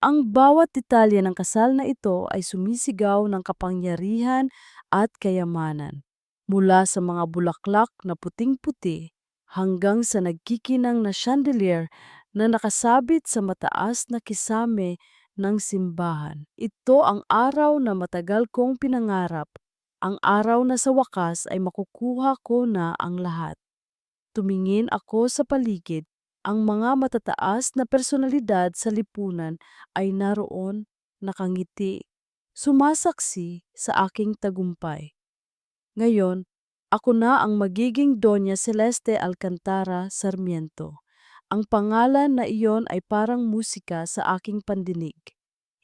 Ang bawat detalye ng kasal na ito ay sumisigaw ng kapangyarihan at kayamanan. Mula sa mga bulaklak na puting-puti hanggang sa nagkikinang na chandelier na nakasabit sa mataas na kisame ng simbahan. Ito ang araw na matagal kong pinangarap, ang araw na sa wakas ay makukuha ko na ang lahat. Tumingin ako sa paligid, ang mga matataas na personalidad sa lipunan ay naroon, nakangiti, sumasaksi sa aking tagumpay. Ngayon, ako na ang magiging Doña Celeste Alcantara Sarmiento. Ang pangalan na iyon ay parang musika sa aking pandinig.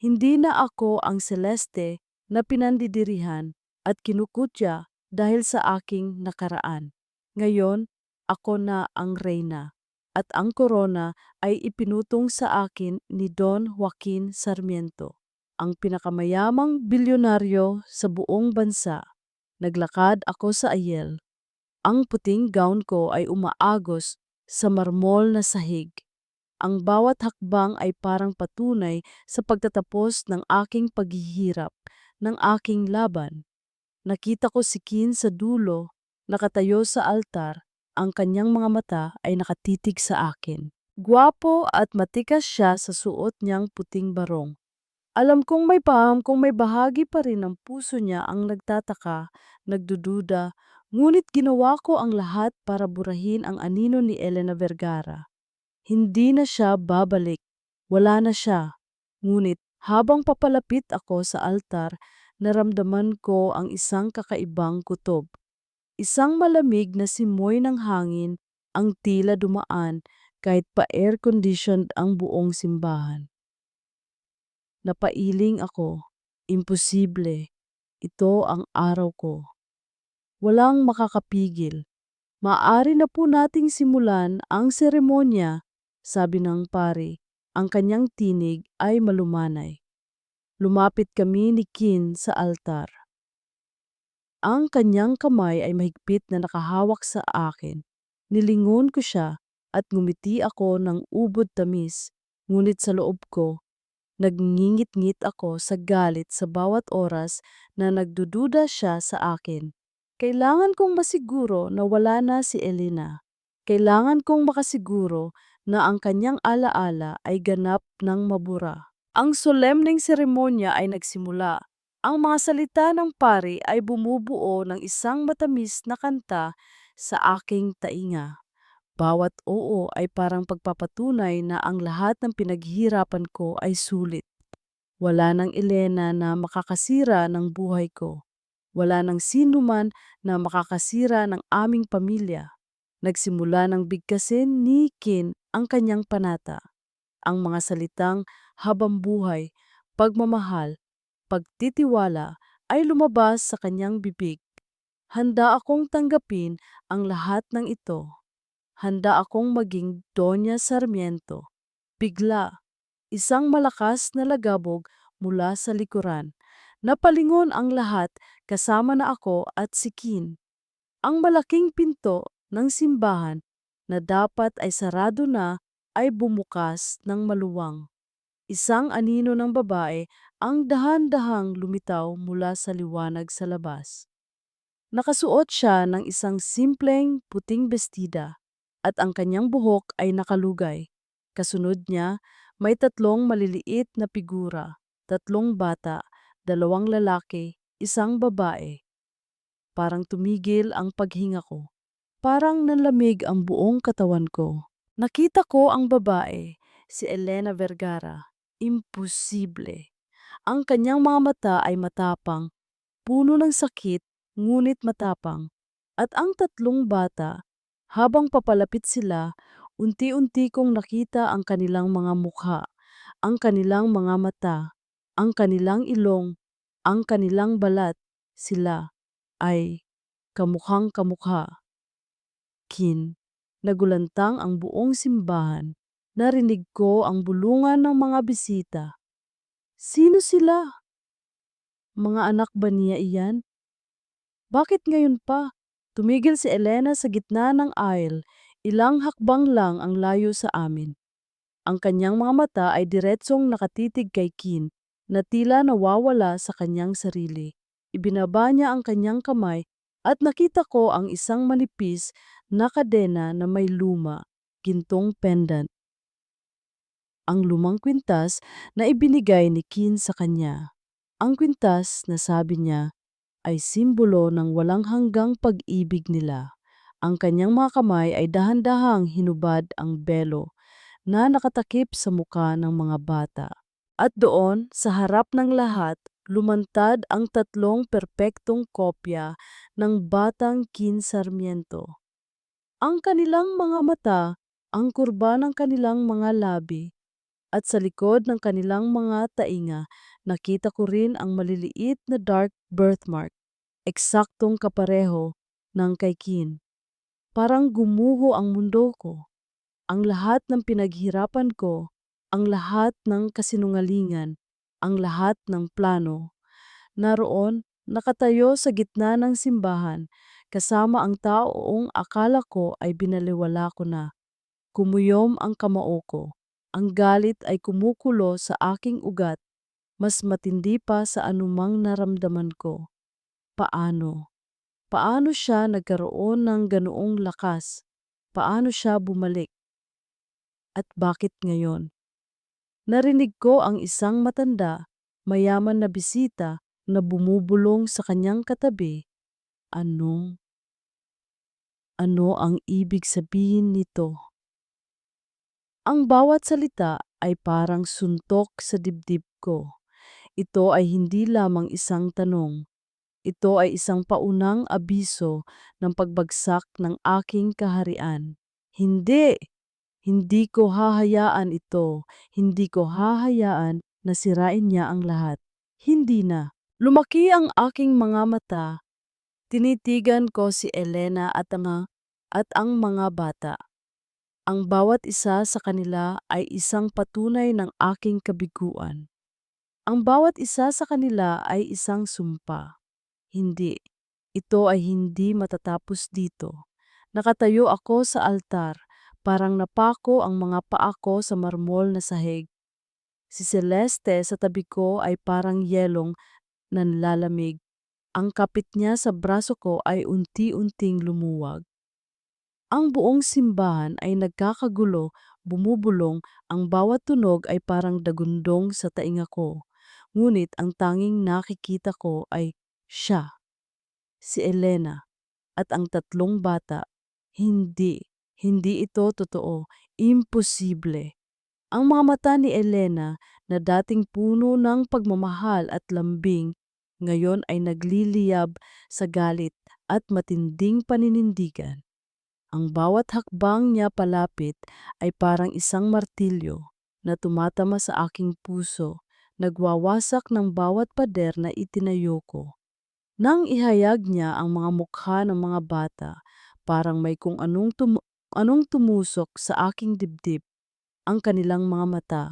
Hindi na ako ang Celeste na pinandidirihan at kinukutya dahil sa aking nakaraan. Ngayon, ako na ang reyna at ang korona ay ipinutong sa akin ni Don Joaquin Sarmiento, ang pinakamayamang bilyonaryo sa buong bansa. Naglakad ako sa ayel. Ang puting gown ko ay umaagos sa marmol na sahig. Ang bawat hakbang ay parang patunay sa pagtatapos ng aking paghihirap, ng aking laban. Nakita ko si Kin sa dulo, nakatayo sa altar, ang kanyang mga mata ay nakatitig sa akin. Gwapo at matikas siya sa suot niyang puting barong. Alam kong may paham kung may bahagi pa rin ng puso niya ang nagtataka, nagdududa, ngunit ginawa ko ang lahat para burahin ang anino ni Elena Vergara. Hindi na siya babalik, wala na siya. Ngunit habang papalapit ako sa altar, naramdaman ko ang isang kakaibang kutob. Isang malamig na simoy ng hangin ang tila dumaan kahit pa air-conditioned ang buong simbahan. Napailing ako. Imposible. Ito ang araw ko. Walang makakapigil. Maaari na po nating simulan ang seremonya, sabi ng pari. Ang kanyang tinig ay malumanay. Lumapit kami ni Kin sa altar. Ang kanyang kamay ay mahigpit na nakahawak sa akin. Nilingon ko siya at ngumiti ako ng ubod tamis. Ngunit sa loob ko, nagngingit-ngit ako sa galit sa bawat oras na nagdududa siya sa akin. Kailangan kong masiguro na wala na si Elena. Kailangan kong makasiguro na ang kanyang alaala ay ganap ng mabura. Ang solemneng seremonya ay nagsimula. Ang mga salita ng pari ay bumubuo ng isang matamis na kanta sa aking tainga. Bawat oo ay parang pagpapatunay na ang lahat ng pinaghihirapan ko ay sulit. Wala nang Elena na makakasira ng buhay ko. Wala nang sinuman na makakasira ng aming pamilya. Nagsimula ng bigkasin ni Kin ang kanyang panata. Ang mga salitang habang buhay, pagmamahal, pagtitiwala ay lumabas sa kanyang bibig. Handa akong tanggapin ang lahat ng ito. Handa akong maging Doña Sarmiento. Bigla, isang malakas na lagabog mula sa likuran. Napalingon ang lahat kasama na ako at si Kin. Ang malaking pinto ng simbahan na dapat ay sarado na ay bumukas ng maluwang. Isang anino ng babae ang dahan-dahang lumitaw mula sa liwanag sa labas. Nakasuot siya ng isang simpleng puting bestida at ang kanyang buhok ay nakalugay. Kasunod niya, may tatlong maliliit na figura, tatlong bata, dalawang lalaki, isang babae. Parang tumigil ang paghinga ko. Parang nanlamig ang buong katawan ko. Nakita ko ang babae, si Elena Vergara. Imposible. Ang kanyang mga mata ay matapang, puno ng sakit, ngunit matapang. At ang tatlong bata, habang papalapit sila, unti-unti kong nakita ang kanilang mga mukha, ang kanilang mga mata, ang kanilang ilong, ang kanilang balat. Sila ay kamukhang kamukha. Kin, nagulantang ang buong simbahan. Narinig ko ang bulungan ng mga bisita. Sino sila? Mga anak ba niya iyan? Bakit ngayon pa? Tumigil si Elena sa gitna ng aisle. Ilang hakbang lang ang layo sa amin. Ang kanyang mga mata ay diretsong nakatitig kay Kin, na tila nawawala sa kanyang sarili. Ibinaba niya ang kanyang kamay at nakita ko ang isang manipis na kadena na may luma, gintong pendant. Ang lumang kwintas na ibinigay ni Kin sa kanya. Ang kwintas na sabi niya ay simbolo ng walang hanggang pag-ibig nila. Ang kanyang mga kamay ay dahan-dahang hinubad ang belo na nakatakip sa muka ng mga bata. At doon, sa harap ng lahat, lumantad ang tatlong perpektong kopya ng batang Kin Sarmiento. Ang kanilang mga mata, ang kurba ng kanilang mga labi, at sa likod ng kanilang mga tainga, nakita ko rin ang maliliit na dark birthmark, eksaktong kapareho ng kay Kin. Parang gumuho ang mundo ko. Ang lahat ng pinaghirapan ko, ang lahat ng kasinungalingan, ang lahat ng plano, naroon, nakatayo sa gitna ng simbahan, kasama ang taong akala ko ay binaliwala ko na. Kumuyom ang kamao ko. Ang galit ay kumukulo sa aking ugat, mas matindi pa sa anumang naramdaman ko. Paano? Paano siya nagkaroon ng ganoong lakas? Paano siya bumalik? At bakit ngayon? Narinig ko ang isang matanda, mayaman na bisita na bumubulong sa kanyang katabi. Ano? Ano ang ibig sabihin nito? Ang bawat salita ay parang suntok sa dibdib ko. Ito ay hindi lamang isang tanong. Ito ay isang paunang abiso ng pagbagsak ng aking kaharian. Hindi! Hindi ko hahayaan ito. Hindi ko hahayaan na sirain niya ang lahat. Hindi na. Lumaki ang aking mga mata. Tinitigan ko si Elena at ang mga bata. Ang bawat isa sa kanila ay isang patunay ng aking kabiguan. Ang bawat isa sa kanila ay isang sumpa. Hindi. Ito ay hindi matatapos dito. Nakatayo ako sa altar, parang napako ang mga paa ko sa marmol na sahig. Si Celeste sa tabi ko ay parang yelong nanlalamig. Ang kapit niya sa braso ko ay unti-unting lumuwag. Ang buong simbahan ay nagkakagulo, bumubulong, ang bawat tunog ay parang dagundong sa tainga ko. Ngunit ang tanging nakikita ko ay siya, si Elena, at ang tatlong bata. Hindi, hindi ito totoo, imposible. Ang mga mata ni Elena na dating puno ng pagmamahal at lambing, ngayon ay nagliliyab sa galit at matinding paninindigan. Ang bawat hakbang niya palapit ay parang isang martilyo na tumatama sa aking puso, nagwawasak ng bawat pader na itinayo ko. Nang ihayag niya ang mga mukha ng mga bata, parang may kung anong tumusok sa aking dibdib, ang kanilang mga mata,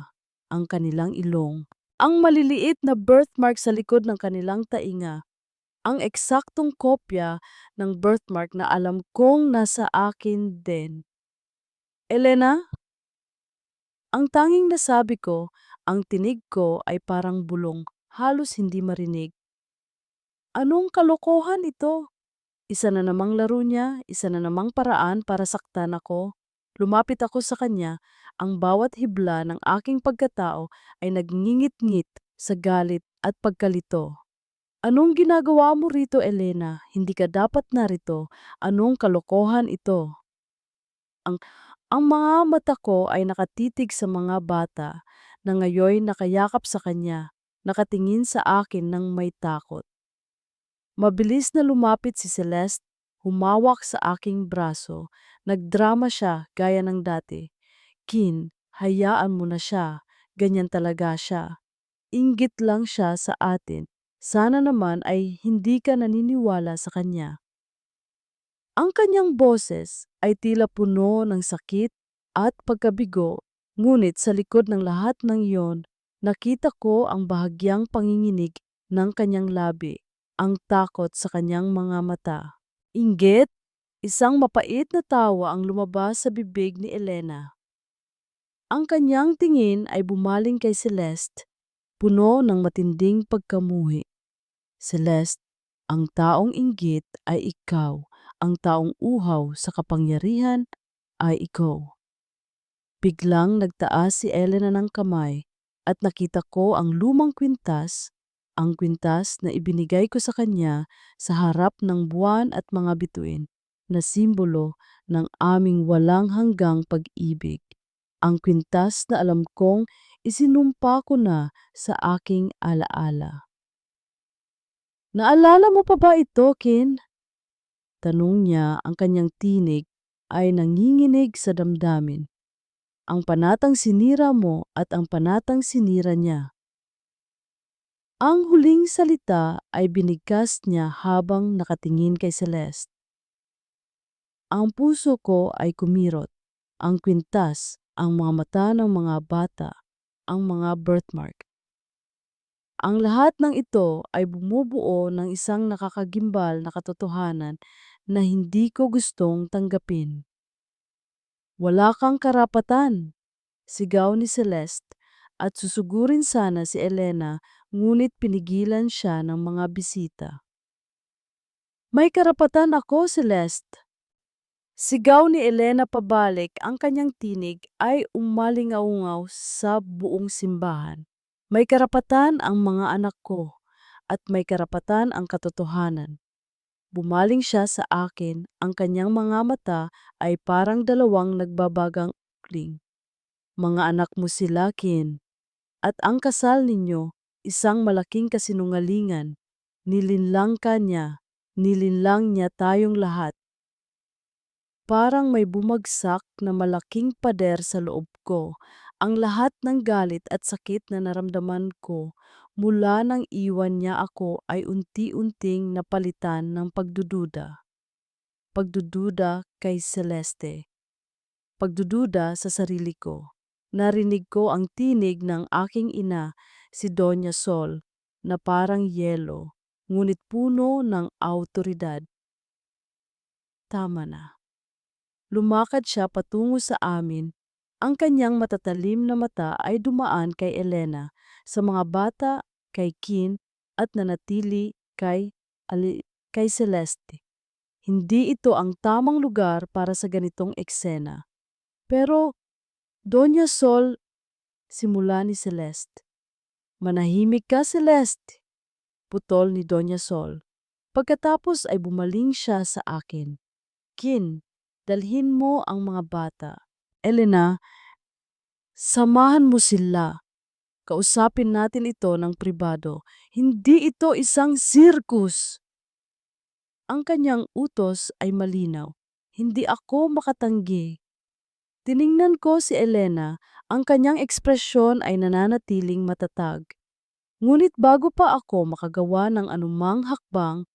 ang kanilang ilong, ang maliliit na birthmark sa likod ng kanilang tainga, ang eksaktong kopya ng birthmark na alam kong nasa akin din. Elena, ang tanging nasabi ko, ang tinig ko ay parang bulong, halos hindi marinig. Anong kalokohan ito? Isa na namang laro niya, isa na namang paraan para saktan ako. Lumapit ako sa kanya, ang bawat hibla ng aking pagkatao ay nagngingit-ngit sa galit at pagkalito. Anong ginagawa mo rito, Elena? Hindi ka dapat narito. Anong kalokohan ito? Ang, ang mga mata ko ay nakatitig sa mga bata na ngayoy nakayakap sa kanya, nakatingin sa akin ng may takot. Mabilis na lumapit si Celeste, humawak sa aking braso. Nagdrama siya gaya ng dati. Kin, hayaan mo na siya. Ganyan talaga siya. Inggit lang siya sa atin. Sana naman ay hindi ka naniniwala sa kanya. Ang kanyang boses ay tila puno ng sakit at pagkabigo, ngunit sa likod ng lahat ng iyon, nakita ko ang bahagyang panginginig ng kanyang labi, ang takot sa kanyang mga mata. Inggit, isang mapait na tawa ang lumabas sa bibig ni Elena. Ang kanyang tingin ay bumaling kay Celeste, puno ng matinding pagkamuhi. Celeste, ang taong inggit ay ikaw, ang taong uhaw sa kapangyarihan ay ikaw. Biglang nagtaas si Elena ng kamay at nakita ko ang lumang kwintas, ang kwintas na ibinigay ko sa kanya sa harap ng buwan at mga bituin na simbolo ng aming walang hanggang pag-ibig. Ang kwintas na alam kong isinumpa ko na sa aking alaala. Naalala mo pa ba ito, Kin? Tanong niya, ang kanyang tinig ay nanginginig sa damdamin. Ang panatang sinira mo at ang panatang sinira niya. Ang huling salita ay binigkas niya habang nakatingin kay Celeste. Ang puso ko ay kumirot. Ang kwintas, ang mga mata ng mga bata, ang mga birthmark. Ang lahat ng ito ay bumubuo ng isang nakakagimbal na katotohanan na hindi ko gustong tanggapin. Wala kang karapatan, sigaw ni Celeste, at susugurin sana si Elena ngunit pinigilan siya ng mga bisita. May karapatan ako, Celeste. Sigaw ni Elena pabalik, ang kanyang tinig ay umalingaungaw sa buong simbahan. May karapatan ang mga anak ko at may karapatan ang katotohanan. Bumaling siya sa akin, ang kanyang mga mata ay parang dalawang nagbabagang ukling. Mga anak mo sila, Kin, at ang kasal ninyo, isang malaking kasinungalingan. Nilinlang ka niya, nilinlang niya tayong lahat. Parang may bumagsak na malaking pader sa loob ko. Ang lahat ng galit at sakit na naramdaman ko mula nang iwan niya ako ay unti-unting napalitan ng pagdududa. Pagdududa kay Celeste. Pagdududa sa sarili ko. Narinig ko ang tinig ng aking ina, si Doña Sol, na parang yelo, ngunit puno ng awtoridad. Tama na. Lumakad siya patungo sa amin. Ang kanyang matatalim na mata ay dumaan kay Elena, sa mga bata, kay Kin, at nanatili kay Celeste. Hindi ito ang tamang lugar para sa ganitong eksena. Pero, Doña Sol, simula ni Celeste. Manahimik ka, Celeste, putol ni Doña Sol. Pagkatapos ay bumaling siya sa akin. Kin, dalhin mo ang mga bata. Elena, samahan mo sila. Kausapin natin ito ng pribado. Hindi ito isang sirkus. Ang kanyang utos ay malinaw. Hindi ako makatanggi. Tiningnan ko si Elena, ang kanyang ekspresyon ay nananatiling matatag. Ngunit bago pa ako makagawa ng anumang hakbang,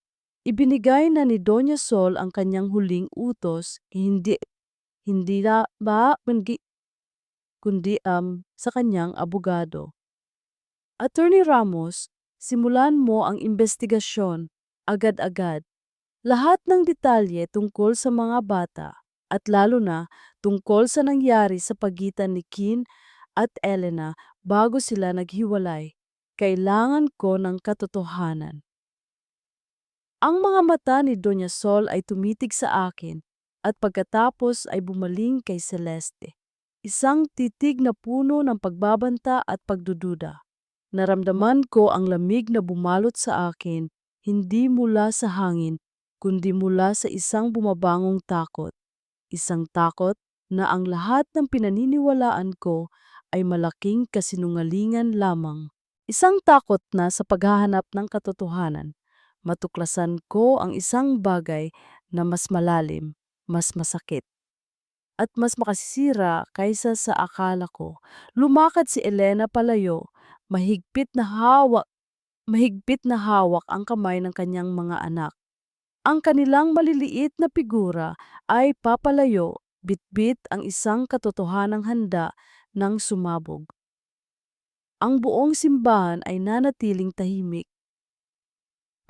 ibinigay na ni Doña Sol ang kanyang huling utos, hindi na ba kundi sa kanyang abogado. Attorney Ramos, simulan mo ang investigasyon agad-agad. Lahat ng detalye tungkol sa mga bata at lalo na tungkol sa nangyari sa pagitan ni Kin at Elena bago sila naghiwalay. Kailangan ko ng katotohanan. Ang mga mata ni Doña Sol ay tumitig sa akin at pagkatapos ay bumaling kay Celeste. Isang titig na puno ng pagbabanta at pagdududa. Naramdaman ko ang lamig na bumalot sa akin, hindi mula sa hangin, kundi mula sa isang bumabangong takot. Isang takot na ang lahat ng pinaniniwalaan ko ay malaking kasinungalingan lamang. Isang takot na sa paghahanap ng katotohanan. Matuklasan ko ang isang bagay na mas malalim, mas masakit, at mas makasisira kaysa sa akala ko. Lumakad si Elena palayo, mahigpit na hawak ang kamay ng kanyang mga anak. Ang kanilang maliliit na figura ay papalayo, bitbit ang isang katotohanang handa ng sumabog. Ang buong simbahan ay nanatiling tahimik.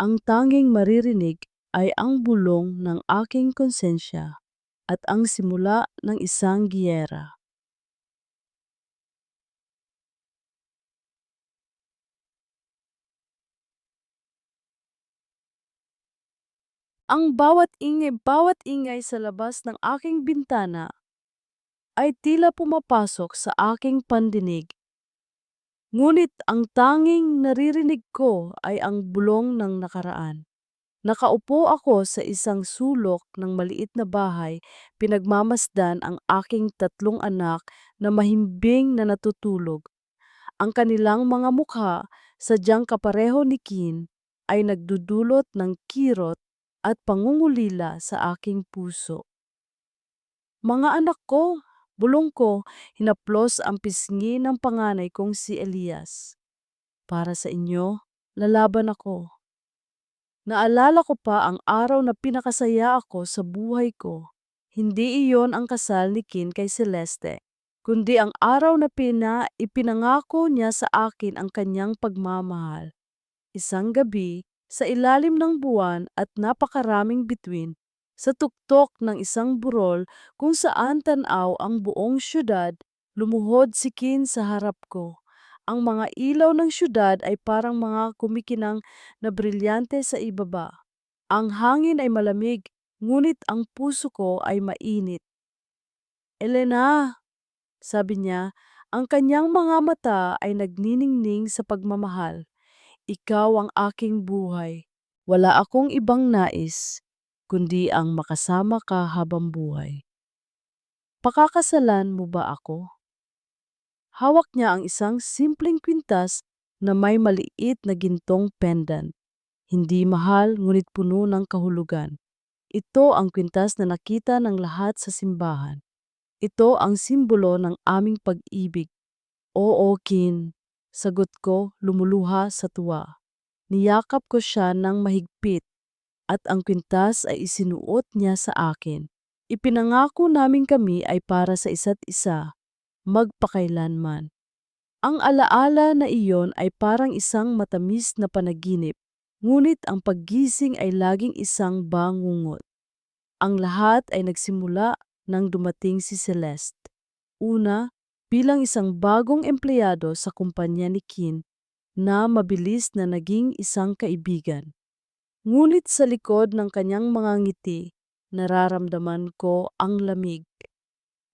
Ang tanging maririnig ay ang bulong ng aking konsensya at ang simula ng isang giyera. Ang bawat ingay sa labas ng aking bintana ay tila pumapasok sa aking pandinig. Ngunit ang tanging naririnig ko ay ang bulong ng nakaraan. Nakaupo ako sa isang sulok ng maliit na bahay, pinagmamasdan ang aking 3 anak na mahimbing na natutulog. Ang kanilang mga mukha, sadyang kapareho ni Kin, ay nagdudulot ng kirot at pangungulila sa aking puso. Mga anak ko, bulong ko, hinaplos ang pisngi ng panganay kong si Elias. Para sa inyo, lalaban ako. Naalala ko pa ang araw na pinakasaya ako sa buhay ko. Hindi iyon ang kasal ni Kin kay Celeste, kundi ang araw na ipinangako niya sa akin ang kanyang pagmamahal. Isang gabi, sa ilalim ng buwan at napakaraming bituin, sa tuktok ng isang burol kung saan tanaw ang buong syudad, lumuhod si Kin sa harap ko. Ang mga ilaw ng syudad ay parang mga kumikinang na brilyante sa ibaba. Ang hangin ay malamig, ngunit ang puso ko ay mainit. Elena, sabi niya, ang kanyang mga mata ay nagniningning sa pagmamahal. Ikaw ang aking buhay. Wala akong ibang nais, kundi ang makasama ka habang buhay. Pakakasalan mo ba ako? Hawak niya ang isang simpleng kwintas na may maliit na gintong pendant. Hindi mahal ngunit puno ng kahulugan. Ito ang kwintas na nakita ng lahat sa simbahan. Ito ang simbolo ng aming pag-ibig. Oo, Kin. Sagot ko, lumuluha sa tuwa. Niyakap ko siya ng mahigpit at ang kwintas ay isinuot niya sa akin. Ipinangako namin kami ay para sa isa't isa, magpakailanman. Ang alaala na iyon ay parang isang matamis na panaginip, ngunit ang paggising ay laging isang bangungot. Ang lahat ay nagsimula nang dumating si Celeste. Una, bilang isang bagong empleyado sa kumpanya ni Kin na mabilis na naging isang kaibigan. Ngunit sa likod ng kanyang mga ngiti, nararamdaman ko ang lamig.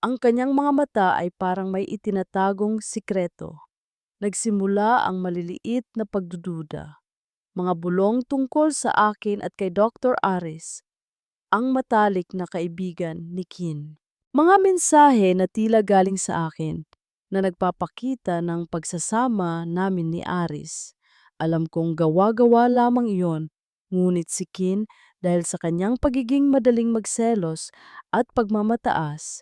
Ang kanyang mga mata ay parang may itinatagong sikreto. Nagsimula ang maliliit na pagdududa. Mga bulong tungkol sa akin at kay Dr. Aris, ang matalik na kaibigan ni Kin. Mga mensahe na tila galing sa akin na nagpapakita ng pagsasama namin ni Aris. Alam kong gawa-gawa lamang iyon, ngunit si Kin dahil sa kanyang pagiging madaling magselos at pagmamataas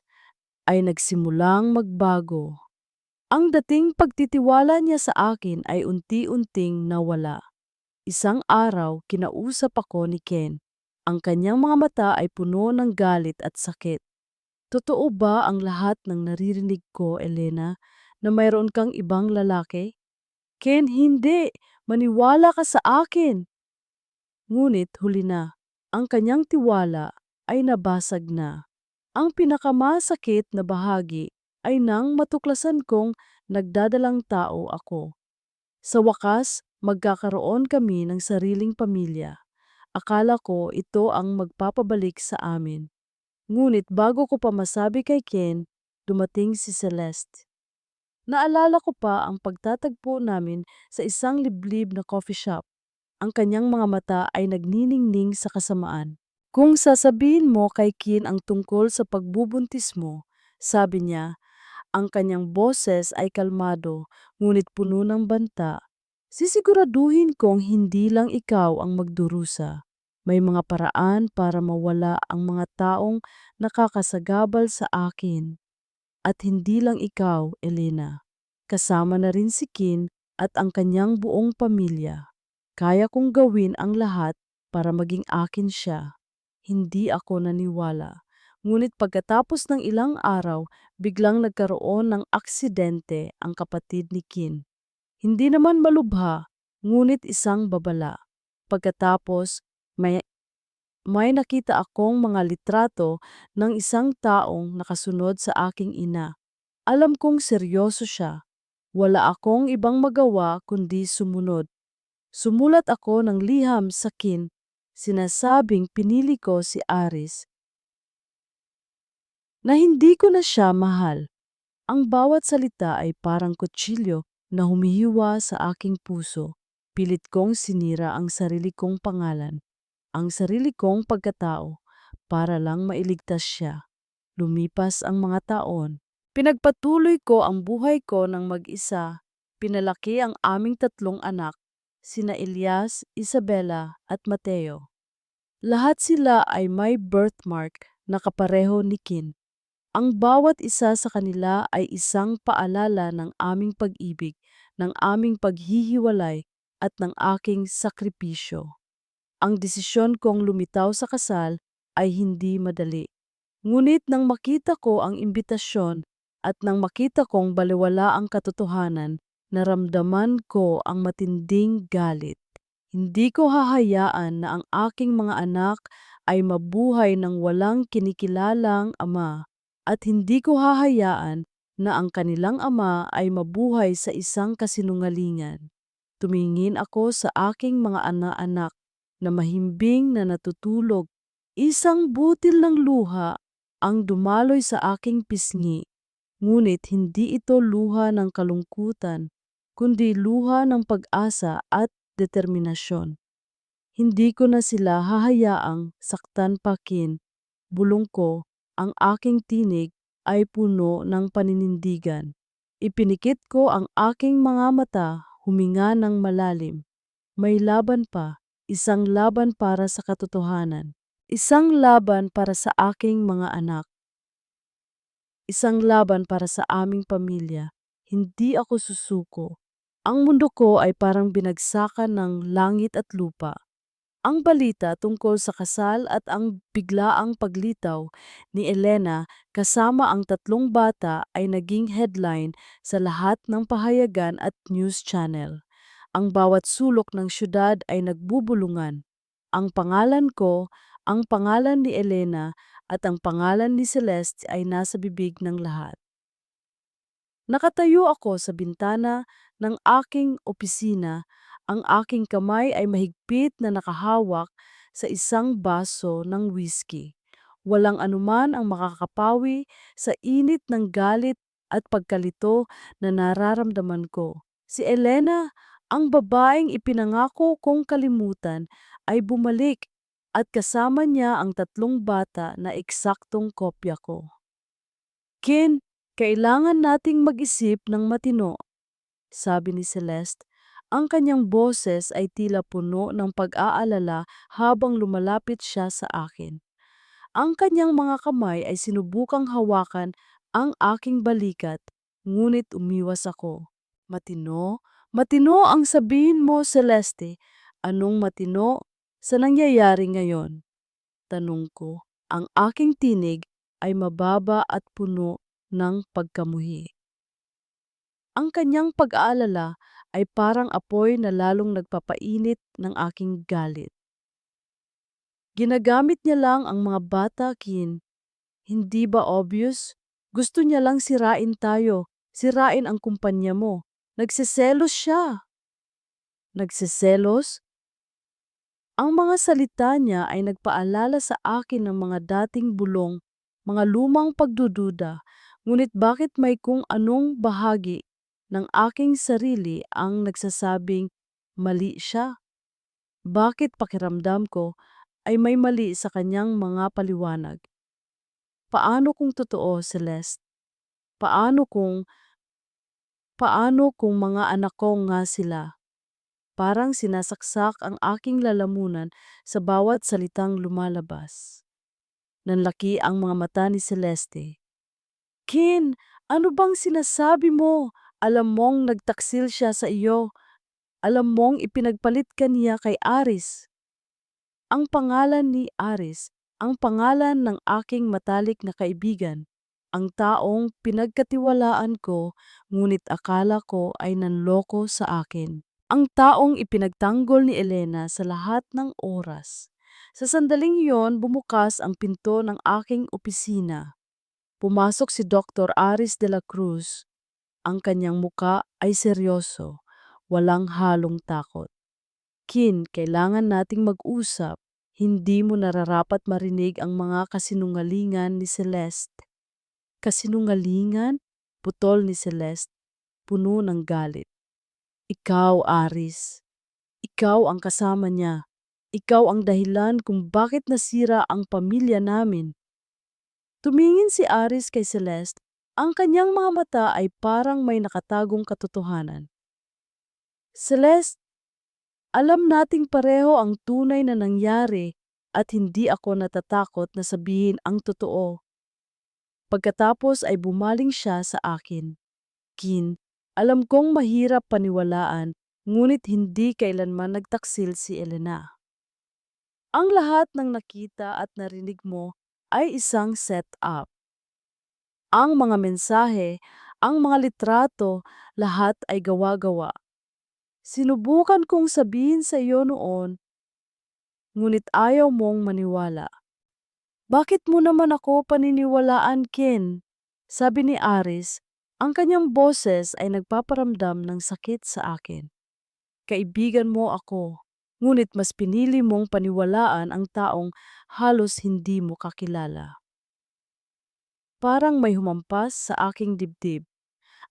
ay nagsimulang magbago. Ang dating pagtitiwala niya sa akin ay unti-unting nawala. Isang araw, kinausap ako ni Ken. Ang kanyang mga mata ay puno ng galit at sakit. Totoo ba ang lahat ng naririnig ko, Elena, na mayroon kang ibang lalaki? Ken, hindi. Maniwala ka sa akin. Ngunit huli na, ang kanyang tiwala ay nabasag na. Ang pinakamasakit na bahagi ay nang matuklasan kong nagdadalang tao ako. Sa wakas, magkakaroon kami ng sariling pamilya. Akala ko ito ang magpapabalik sa amin. Ngunit bago ko pa masabi kay Ken, dumating si Celeste. Naalala ko pa ang pagtatagpo namin sa isang liblib na coffee shop. Ang kanyang mga mata ay nagniningning sa kasamaan. Kung sasabihin mo kay Ken ang tungkol sa pagbubuntis mo, sabi niya, ang kanyang boses ay kalmado ngunit puno ng banta. Sisiguraduhin kong hindi lang ikaw ang magdurusa. May mga paraan para mawala ang mga taong nakakasagabal sa akin. At hindi lang ikaw, Elena. Kasama na rin si Kin at ang kanyang buong pamilya. Kaya kong gawin ang lahat para maging akin siya. Hindi ako naniwala. Ngunit pagkatapos ng ilang araw, biglang nagkaroon ng aksidente ang kapatid ni Kin. Hindi naman malubha, ngunit isang babala. Pagkatapos, may nakita akong mga litrato ng isang taong nakasunod sa aking ina. Alam kong seryoso siya. Wala akong ibang magawa kundi sumunod. Sumulat ako ng liham sa Kin Sinasabing pinili ko si Aris na hindi ko na siya mahal. Ang bawat salita ay parang kutsilyo na humihiwa sa aking puso. Pilit kong sinira ang sarili kong pangalan, ang sarili kong pagkatao, para lang mailigtas siya. Lumipas ang mga taon. Pinagpatuloy ko ang buhay ko ng mag-isa. Pinalaki ang aming tatlong anak, sina Elias, Isabela at Mateo. Lahat sila ay may birthmark na kapareho ni Kin. Ang bawat isa sa kanila ay isang paalala ng aming pag-ibig, ng aming paghihiwalay at ng aking sakripisyo. Ang desisyon kong lumitaw sa kasal ay hindi madali. Ngunit nang makita ko ang imbitasyon at nang makita kong balewala ang katotohanan, naramdaman ko ang matinding galit. Hindi ko hahayaan na ang aking mga anak ay mabuhay ng walang kinikilalang ama, at hindi ko hahayaan na ang kanilang ama ay mabuhay sa isang kasinungalingan. Tumingin ako sa aking mga anak na mahimbing na natutulog. Isang butil ng luha ang dumaloy sa aking pisngi, ngunit hindi ito luha ng kalungkutan, kundi luha ng pag-asa at determinasyon. Hindi ko na sila hahayaang saktan pa Kin. Bulong ko, ang aking tinig ay puno ng paninindigan. Ipinikit ko ang aking mga mata, huminga ng malalim. May laban pa, isang laban para sa katotohanan. Isang laban para sa aking mga anak. Isang laban para sa aming pamilya. Hindi ako susuko. Ang mundo ko ay parang binagsakan ng langit at lupa. Ang balita tungkol sa kasal at ang biglaang paglitaw ni Elena kasama ang tatlong bata ay naging headline sa lahat ng pahayagan at news channel. Ang bawat sulok ng syudad ay nagbubulungan. Ang pangalan ko, ang pangalan ni Elena at ang pangalan ni Celeste ay nasa bibig ng lahat. Nakatayo ako sa bintana ng aking opisina, ang aking kamay ay mahigpit na nakahawak sa isang baso ng whiskey. Walang anuman ang makakapawi sa init ng galit at pagkalito na nararamdaman ko. Si Elena, ang babaeng ipinangako kong kalimutan, ay bumalik at kasama niya ang tatlong bata na eksaktong kopya ko. Kin, kailangan nating mag-isip ng matino, sabi ni Celeste. Ang kanyang boses ay tila puno ng pag-aalala habang lumalapit siya sa akin. Ang kanyang mga kamay ay sinubukang hawakan ang aking balikat, ngunit umiwas ako. Matino? Matino ang sabihin mo, Celeste. Anong matino sa nangyayari ngayon? Tanong ko. Ang aking tinig ay mababa at puno ng pagkamuhi. Ang kanyang pag-aalala ay parang apoy na lalong nagpapainit ng aking galit. Ginagamit niya lang ang mga bata, Kin. Hindi ba obvious? Gusto niya lang sirain tayo, sirain ang kumpanya mo. Nagseselos siya. Nagseselos? Ang mga salita niya ay nagpaalala sa akin ng mga dating bulong, mga lumang pagdududa, ngunit bakit may kung anong bahagi ng aking sarili ang nagsasabing mali siya? Bakit pakiramdam ko ay may mali sa kanyang mga paliwanag? Paano kung totoo, Celeste? Paano kung, paano kung mga anak ko nga sila? Parang sinasaksak ang aking lalamunan sa bawat salitang lumalabas. Nanlaki ang mga mata ni Celeste. Kin, ano bang sinasabi mo? Alam mong nagtaksil siya sa iyo. Alam mong ipinagpalit ka niya kay Aris. Ang pangalan ni Aris, ang pangalan ng aking matalik na kaibigan, ang taong pinagkatiwalaan ko ngunit akala ko ay nanloko sa akin. Ang taong ipinagtanggol ni Elena sa lahat ng oras. Sa sandaling iyon, bumukas ang pinto ng aking opisina. Pumasok si Dr. Aris de la Cruz. Ang kanyang muka ay seryoso, walang halong takot. Kin, kailangan nating mag-usap. Hindi mo nararapat marinig ang mga kasinungalingan ni Celeste. Kasinungalingan? Putol ni Celeste, puno ng galit. Ikaw, Aris. Ikaw ang kasama niya. Ikaw ang dahilan kung bakit nasira ang pamilya namin. Tumingin si Aris kay Celeste. Ang kanyang mga mata ay parang may nakatagong katotohanan. Celeste, alam nating pareho ang tunay na nangyari at hindi ako natatakot na sabihin ang totoo. Pagkatapos ay bumaling siya sa akin. Kin, alam kong mahirap paniwalaan, ngunit hindi kailanman nagtaksil si Elena. Ang lahat ng nakita at narinig mo ay isang set-up. Ang mga mensahe, ang mga litrato, lahat ay gawa-gawa. Sinubukan kong sabihin sa iyo noon, ngunit ayaw mong maniwala. Bakit mo naman ako paniniwalaan, Ken? Sabi ni Aris, ang kanyang boses ay nagpaparamdam ng sakit sa akin. Kaibigan mo ako, ngunit mas pinili mong paniwalaan ang taong halos hindi mo kakilala. Parang may humampas sa aking dibdib.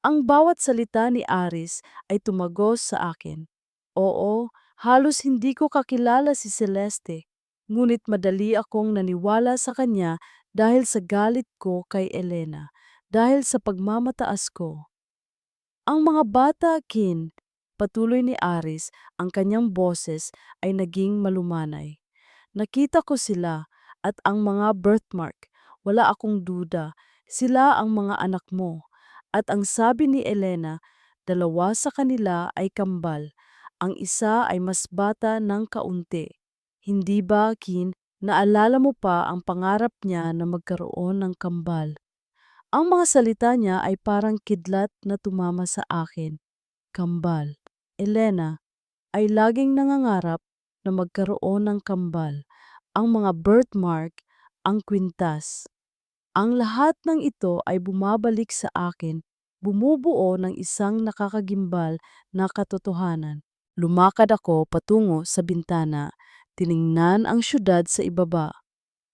Ang bawat salita ni Aris ay tumagos sa akin. Oo, halos hindi ko kakilala si Celeste, ngunit madali akong naniwala sa kanya dahil sa galit ko kay Elena, dahil sa pagmamataas ko. Ang mga bata, Kin, patuloy ni Aris, ang kanyang boses ay naging malumanay. Nakita ko sila at ang mga birthmark, wala akong duda, sila ang mga anak mo. At ang sabi ni Elena, dalawa sa kanila ay kambal, ang isa ay mas bata ng kaunti. Hindi ba, Kin, naalala mo pa ang pangarap niya na magkaroon ng kambal? Ang mga salita niya ay parang kidlat na tumama sa akin. Kambal. Elena ay laging nangangarap na magkaroon ng kambal. Ang mga birthmark, ang kwintas. Ang lahat ng ito ay bumabalik sa akin, bumubuo ng isang nakakagimbal na katotohanan. Lumakad ako patungo sa bintana, tiningnan ang syudad sa ibaba.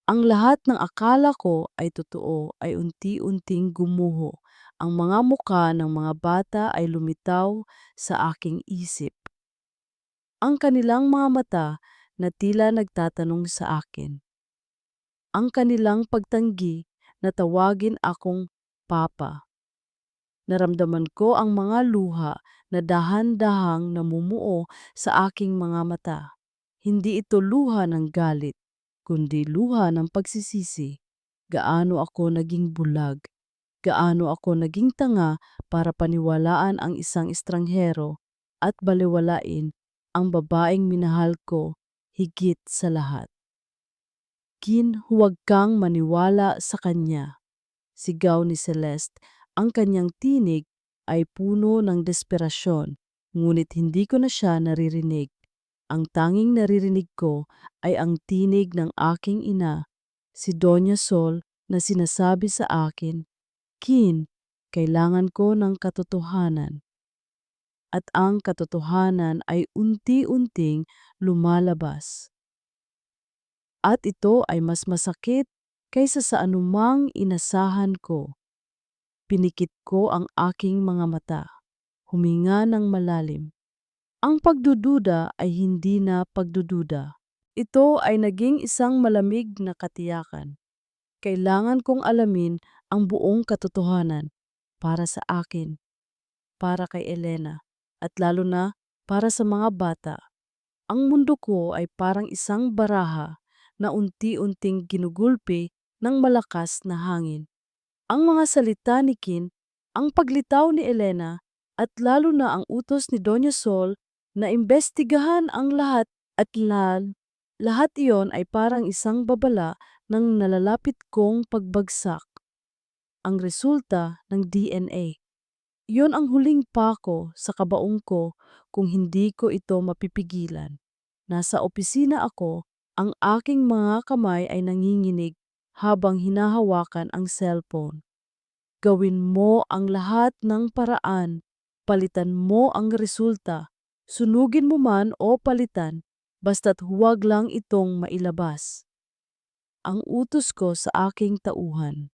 Ang lahat ng akala ko ay totoo ay unti-unting gumuho. Ang mga muka ng mga bata ay lumitaw sa aking isip. Ang kanilang mga mata na tila nagtatanong sa akin. Ang kanilang pagtanggi na tawagin akong Papa. Naramdaman ko ang mga luha na dahan-dahang namumuo sa aking mga mata. Hindi ito luha ng galit, kundi luha ng pagsisisi. Gaano ako naging bulag, gaano ako naging tanga para paniwalaan ang isang estranghero at baliwalain ang babaeng minahal ko higit sa lahat. Kin, huwag kang maniwala sa kanya. Sigaw ni Celeste, ang kanyang tinig ay puno ng desperasyon, ngunit hindi ko na siya naririnig. Ang tanging naririnig ko ay ang tinig ng aking ina, si Doña Sol, na sinasabi sa akin, Kin, kailangan ko ng katotohanan. At ang katotohanan ay unti-unting lumalabas. At ito ay mas masakit kaysa sa anumang inasahan ko. Pinikit ko ang aking mga mata. Huminga ng malalim. Ang pagdududa ay hindi na pagdududa. Ito ay naging isang malamig na katiyakan. Kailangan kong alamin ang buong katotohanan para sa akin, para kay Elena, at lalo na para sa mga bata. Ang mundo ko ay parang isang baraha na unti-unting ginugulpi ng malakas na hangin. Ang mga salita ni Kin, ang paglitaw ni Elena, at lalo na ang utos ni Doña Sol na imbestigahan ang lahat at lahat iyon ay parang isang babala ng nalalapit kong pagbagsak. Ang resulta ng DNA. Iyon ang huling pako sa kabaong ko kung hindi ko ito mapipigilan. Nasa opisina ako, ang aking mga kamay ay nanginginig habang hinahawakan ang cellphone. Gawin mo ang lahat ng paraan, palitan mo ang resulta, sunugin mo man o palitan, basta't huwag lang itong mailabas. Ang utos ko sa aking tauhan.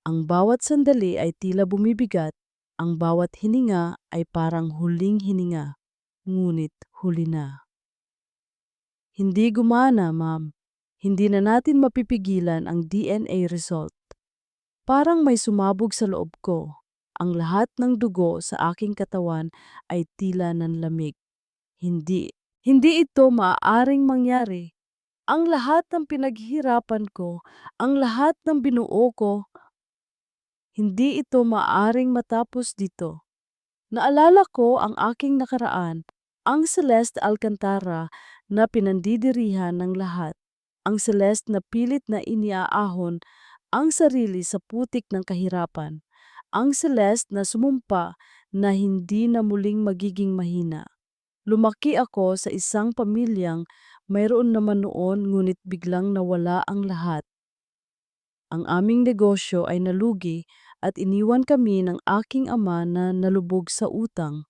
Ang bawat sandali ay tila bumibigat, ang bawat hininga ay parang huling hininga, ngunit huli na. Hindi gumana, ma'am. Hindi na natin mapipigilan ang DNA result. Parang may sumabog sa loob ko. Ang lahat ng dugo sa aking katawan ay tila nanlamig. Hindi. Hindi ito maaaring mangyari. Ang lahat ng pinaghirapan ko, ang lahat ng binuo ko, hindi ito maaaring matapos dito. Naalala ko ang aking nakaraan, ang Celeste Alcantara na pinandidirihan ng lahat. Ang Celeste na pilit na iniaahon ang sarili sa putik ng kahirapan. Ang Celeste na sumumpa na hindi na muling magiging mahina. Lumaki ako sa isang pamilyang mayroon naman noon ngunit biglang nawala ang lahat. Ang aming negosyo ay nalugi at iniwan kami ng aking ama na nalubog sa utang.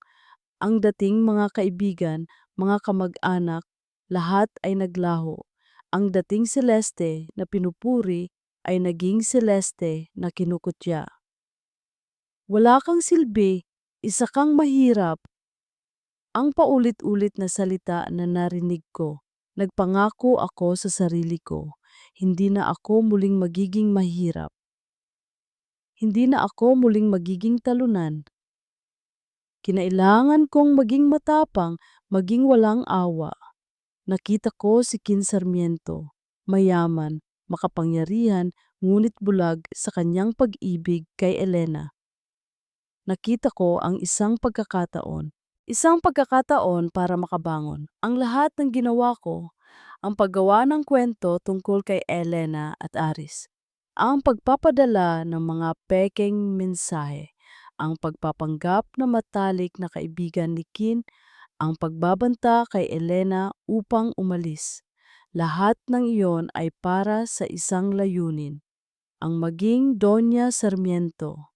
Ang dating mga kaibigan, mga kamag-anak, lahat ay naglaho. Ang dating Celeste na pinupuri ay naging Celeste na kinukutya. Wala kang silbi, isa kang mahirap. Ang paulit-ulit na salita na narinig ko, nagpangako ako sa sarili ko, hindi na ako muling magiging mahirap. Hindi na ako muling magiging talunan. Kinailangan kong maging matapang, maging walang awa. Nakita ko si Kin Sarmiento, mayaman, makapangyarihan, ngunit bulag sa kanyang pag-ibig kay Elena. Nakita ko ang isang pagkakataon para makabangon. Ang lahat ng ginawa ko, ang paggawa ng kwento tungkol kay Elena at Aris, ang pagpapadala ng mga pekeng mensahe, ang pagpapanggap na matalik na kaibigan ni Kin, ang pagbabanta kay Elena upang umalis. Lahat ng iyon ay para sa isang layunin, ang maging Doña Sarmiento,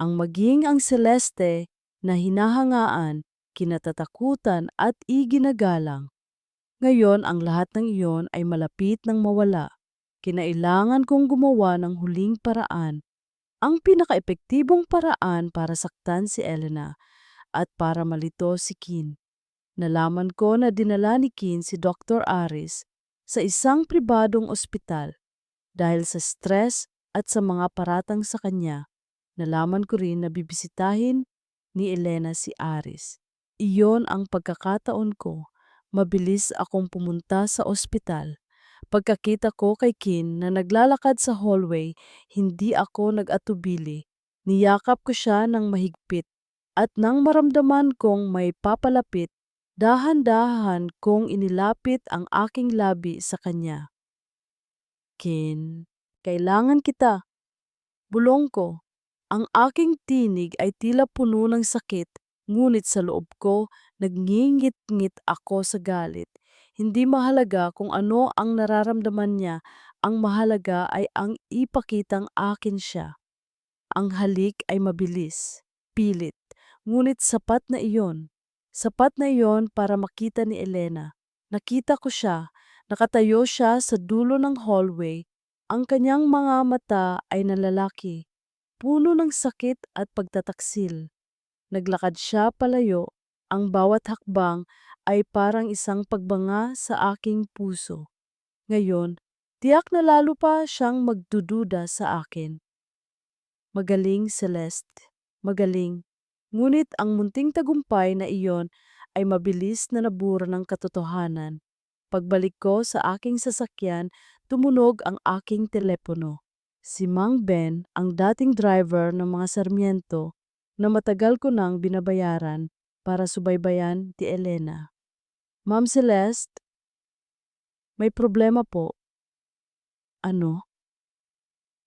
ang maging ang Celeste na hinahangaan, kinatatakutan at iginagalang. Ngayon ang lahat ng iyon ay malapit ng mawala. Kinailangan kong gumawa ng huling paraan, ang pinakaepektibong paraan para saktan si Elena at para malito si Kin. Nalaman ko na dinala ni Kin si Dr. Aris sa isang pribadong ospital dahil sa stress at sa mga paratang sa kanya. Nalaman ko rin na bibisitahin ni Elena si Aris. Iyon ang pagkakataon ko. Mabilis akong pumunta sa ospital. Pagkakita ko kay Kin na naglalakad sa hallway, hindi ako nag-atubili. Niyakap ko siya ng mahigpit at nang maramdaman kong may papalapit, dahan-dahan kong inilapit ang aking labi sa kanya. Kin, kailangan kita. Bulong ko. Ang aking tinig ay tila puno ng sakit, ngunit sa loob ko, nagngingit-ngit ako sa galit. Hindi mahalaga kung ano ang nararamdaman niya, ang mahalaga ay ang ipakitang akin siya. Ang halik ay mabilis, pilit, ngunit sapat na iyon. Sapat na iyon para makita ni Elena. Nakita ko siya, nakatayo siya sa dulo ng hallway. Ang kanyang mga mata ay nalalaki, puno ng sakit at pagtataksil. Naglakad siya palayo, ang bawat hakbang ay parang isang pagbanga sa aking puso. Ngayon, tiyak na lalo pa siyang magdududa sa akin. Magaling, Celeste. Magaling. Ngunit ang munting tagumpay na iyon ay mabilis na nabura ng katotohanan. Pagbalik ko sa aking sasakyan, tumunog ang aking telepono. Si Mang Ben, ang dating driver ng mga Sarmiento, na matagal ko nang binabayaran para subaybayan ti Elena. Ma'am Celeste, may problema po. Ano?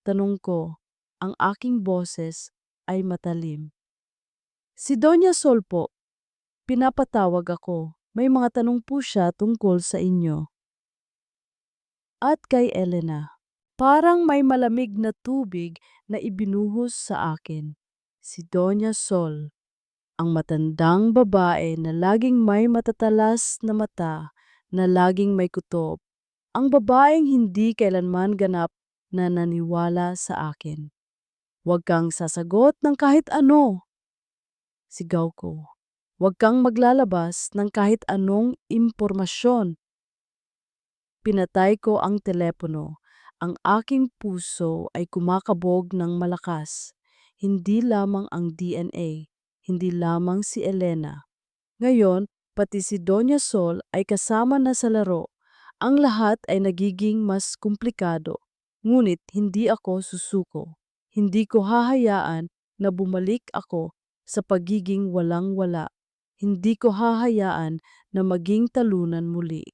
Tanong ko. Ang aking boses ay matalim. Si Doña Sol po, pinapatawag ako. May mga tanong po siya tungkol sa inyo. At kay Elena. Parang may malamig na tubig na ibinuhos sa akin. Si Doña Sol. Ang matandang babae na laging may matatalas na mata, na laging may kutob. Ang babaeng hindi kailanman ganap na naniwala sa akin. Huwag kang sasagot ng kahit ano, sigaw ko. Huwag kang maglalabas ng kahit anong impormasyon. Pinatay ko ang telepono. Ang aking puso ay kumakabog ng malakas. Hindi lamang ang DNA, hindi lamang si Elena. Ngayon, pati si Doña Sol ay kasama na sa laro. Ang lahat ay nagiging mas komplikado. Ngunit hindi ako susuko. Hindi ko hahayaan na bumalik ako sa pagiging walang-wala. Hindi ko hahayaan na maging talunan muli.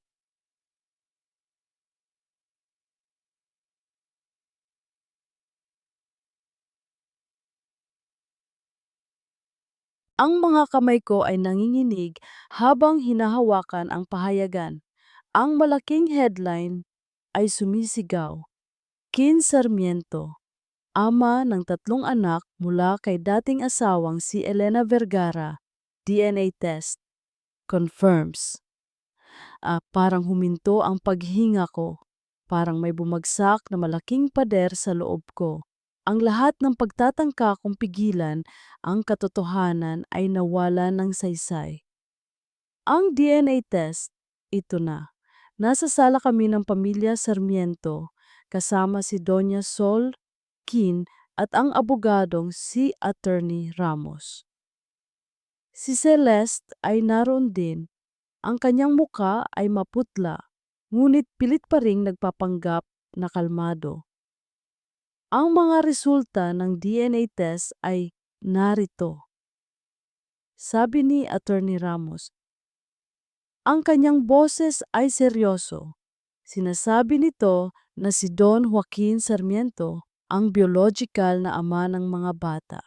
Ang mga kamay ko ay nanginginig habang hinahawakan ang pahayagan. Ang malaking headline ay sumisigaw, Kin Sarmiento, ama ng 3 anak mula kay dating asawang si Elena Vergara, DNA test, confirms. Parang huminto ang paghinga ko. Parang may bumagsak na malaking pader sa loob ko. Ang lahat ng pagtatangka kong pigilan ang katotohanan ay nawala ng saysay. Ang DNA test, ito na. Nasa sala kami ng pamilya Sarmiento, kasama si Doña Sol, Kin at ang abogadong si Attorney Ramos. Si Celeste ay naroon din. Ang kanyang muka ay maputla, ngunit pilit pa ring nagpapanggap na kalmado. Ang mga resulta ng DNA test ay narito. Sabi ni Attorney Ramos, ang kanyang boses ay seryoso. Sinasabi nito na si Don Joaquin Sarmiento ang biological na ama ng mga bata.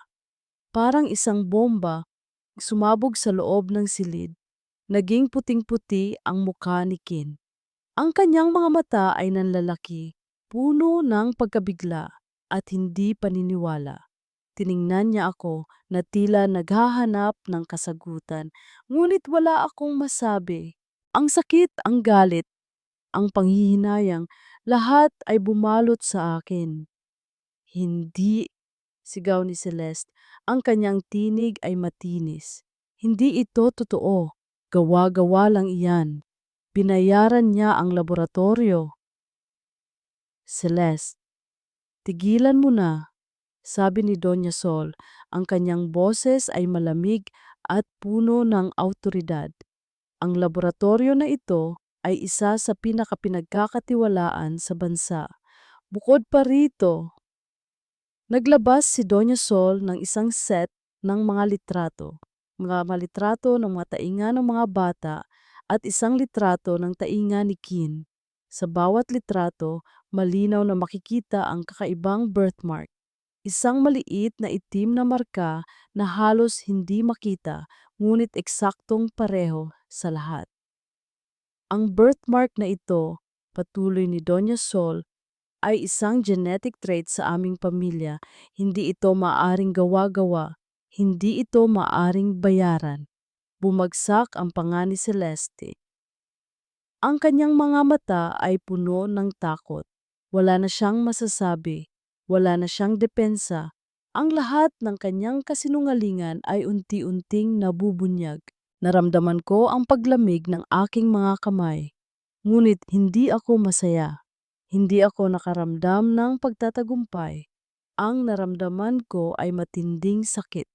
Parang isang bomba sumabog sa loob ng silid. Naging puting-puti ang mukha ni Kin. Ang kanyang mga mata ay nanlalaki, puno ng pagkabigla at hindi paniniwala. Tiningnan niya ako na tila naghahanap ng kasagutan, ngunit wala akong masabi. Ang sakit, ang galit, ang panghihinayang, lahat ay bumalot sa akin. Hindi, sigaw ni Celeste, ang kanyang tinig ay matinis. Hindi ito totoo. Gawa-gawa lang iyan. Binayaran niya ang laboratorio. Celeste, tigilan mo na, sabi ni Doña Sol. Ang kanyang boses ay malamig at puno ng awtoridad. Ang laboratorio na ito ay isa sa pinakapinagkakatiwalaan sa bansa. Bukod pa rito, naglabas si Doña Sol ng isang set ng mga litrato. Mga litrato ng mga tainga ng mga bata at isang litrato ng tainga ni Kin. Sa bawat litrato, malinaw na makikita ang kakaibang birthmark. Isang maliit na itim na marka na halos hindi makita, ngunit eksaktong pareho sa lahat. Ang birthmark na ito, patuloy ni Doña Sol, ay isang genetic trait sa aming pamilya. Hindi ito maaring gawa-gawa. Hindi ito maaring bayaran. Bumagsak ang panga ni Celeste. Ang kanyang mga mata ay puno ng takot. Wala na siyang masasabi. Wala na siyang depensa. Ang lahat ng kanyang kasinungalingan ay unti-unting nabubunyag. Naramdaman ko ang paglamig ng aking mga kamay. Ngunit hindi ako masaya. Hindi ako nakaramdam ng pagtatagumpay. Ang naramdaman ko ay matinding sakit.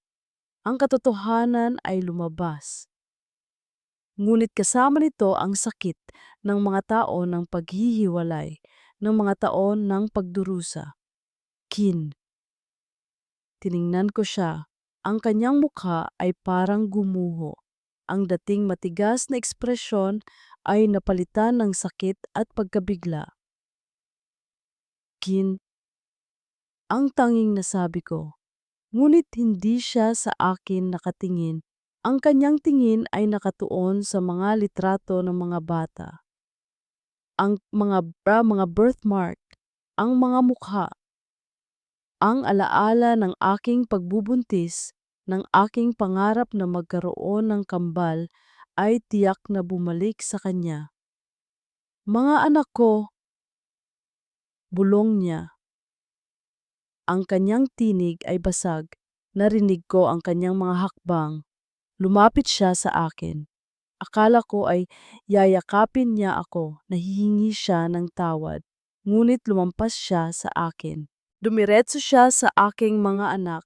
Ang katotohanan ay lumabas. Ngunit kasama nito ang sakit ng mga tao ng paghihiwalay, ng mga taon ng pagdurusa. Kin, tiningnan ko siya. Ang kanyang mukha ay parang gumuho. Ang dating matigas na ekspresyon ay napalitan ng sakit at pagkabigla. Kin, ang tanging nasabi ko. Ngunit hindi siya sa akin nakatingin. Ang kanyang tingin ay nakatuon sa mga litrato ng mga bata. Ang mga birthmark, ang mga mukha, ang alaala ng aking pagbubuntis, ng aking pangarap na magkaroon ng kambal ay tiyak na bumalik sa kanya. Mga anak ko, bulong niya. Ang kanyang tinig ay basag. Narinig ko ang kanyang mga hakbang. Lumapit siya sa akin. Akala ko ay yayakapin niya ako, nahihingi siya ng tawad. Ngunit lumampas siya sa akin. Dumiretso siya sa aking mga anak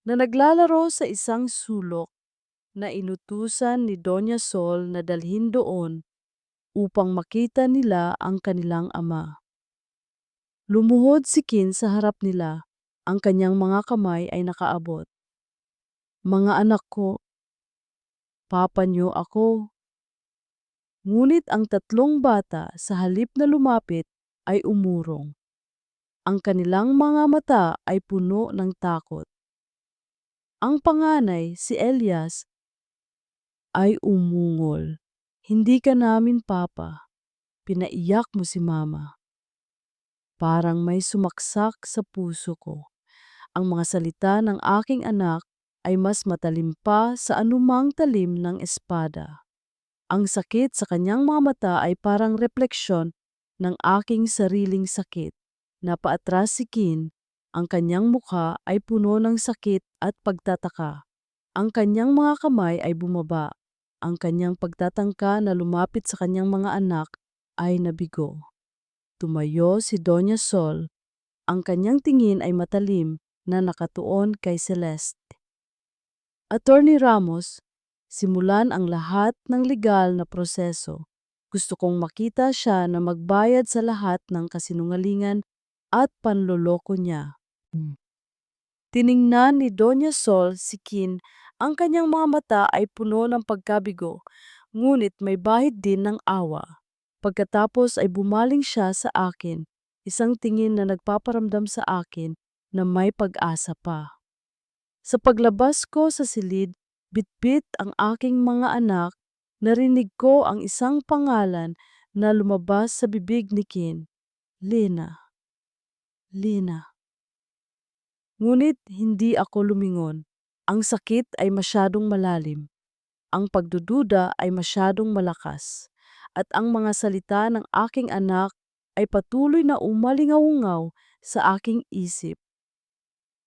na naglalaro sa isang sulok na inutusan ni Doña Sol na dalhin doon upang makita nila ang kanilang ama. Lumuhod si Kin sa harap nila. Ang kanyang mga kamay ay nakaabot. Mga anak ko, papa niyo ako. Ngunit ang tatlong bata sa halip na lumapit ay umurong. Ang kanilang mga mata ay puno ng takot. Ang panganay, si Elias, ay umungol. Hindi ka namin papa. Pinaiyak mo si mama. Parang may sumaksak sa puso ko. Ang mga salita ng aking anak ay mas matalim pa sa anumang talim ng espada. Ang sakit sa kanyang mga mata ay parang refleksyon ng aking sariling sakit. Napaatras si Kin, ang kanyang mukha ay puno ng sakit at pagtataka. Ang kanyang mga kamay ay bumaba. Ang kanyang pagtatangka na lumapit sa kanyang mga anak ay nabigo. Tumayo si Doña Sol. Ang kanyang tingin ay matalim na nakatuon kay Celeste. Attorney Ramos, simulan ang lahat ng legal na proseso. Gusto kong makita siya na magbayad sa lahat ng kasinungalingan at panloloko niya. Tiningnan ni Doña Sol si Kin. Ang kanyang mga mata ay puno ng pagkabigo, ngunit may bahid din ng awa. Pagkatapos ay bumaling siya sa akin, isang tingin na nagpaparamdam sa akin na may pag-asa pa. Sa paglabas ko sa silid, bitbit ang aking mga anak, narinig ko ang isang pangalan na lumabas sa bibig ni Kin. Lina. Lina. Ngunit hindi ako lumingon. Ang sakit ay masyadong malalim. Ang pagdududa ay masyadong malakas. At ang mga salita ng aking anak ay patuloy na umalingaw sa aking isip.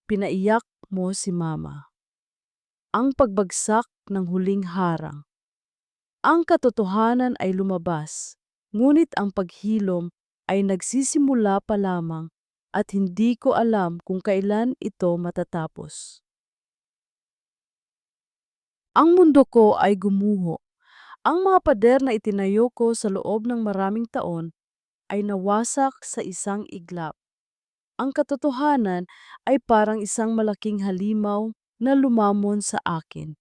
Pinaiyak mo si mama. Ang pagbagsak ng huling harang. Ang katotohanan ay lumabas, ngunit ang paghilom ay nagsisimula pa lamang at hindi ko alam kung kailan ito matatapos. Ang mundo ko ay gumuho. Ang mga pader na itinayo ko sa loob ng maraming taon ay nawasak sa isang iglap. Ang katotohanan ay parang isang malaking halimaw na lumamon sa akin.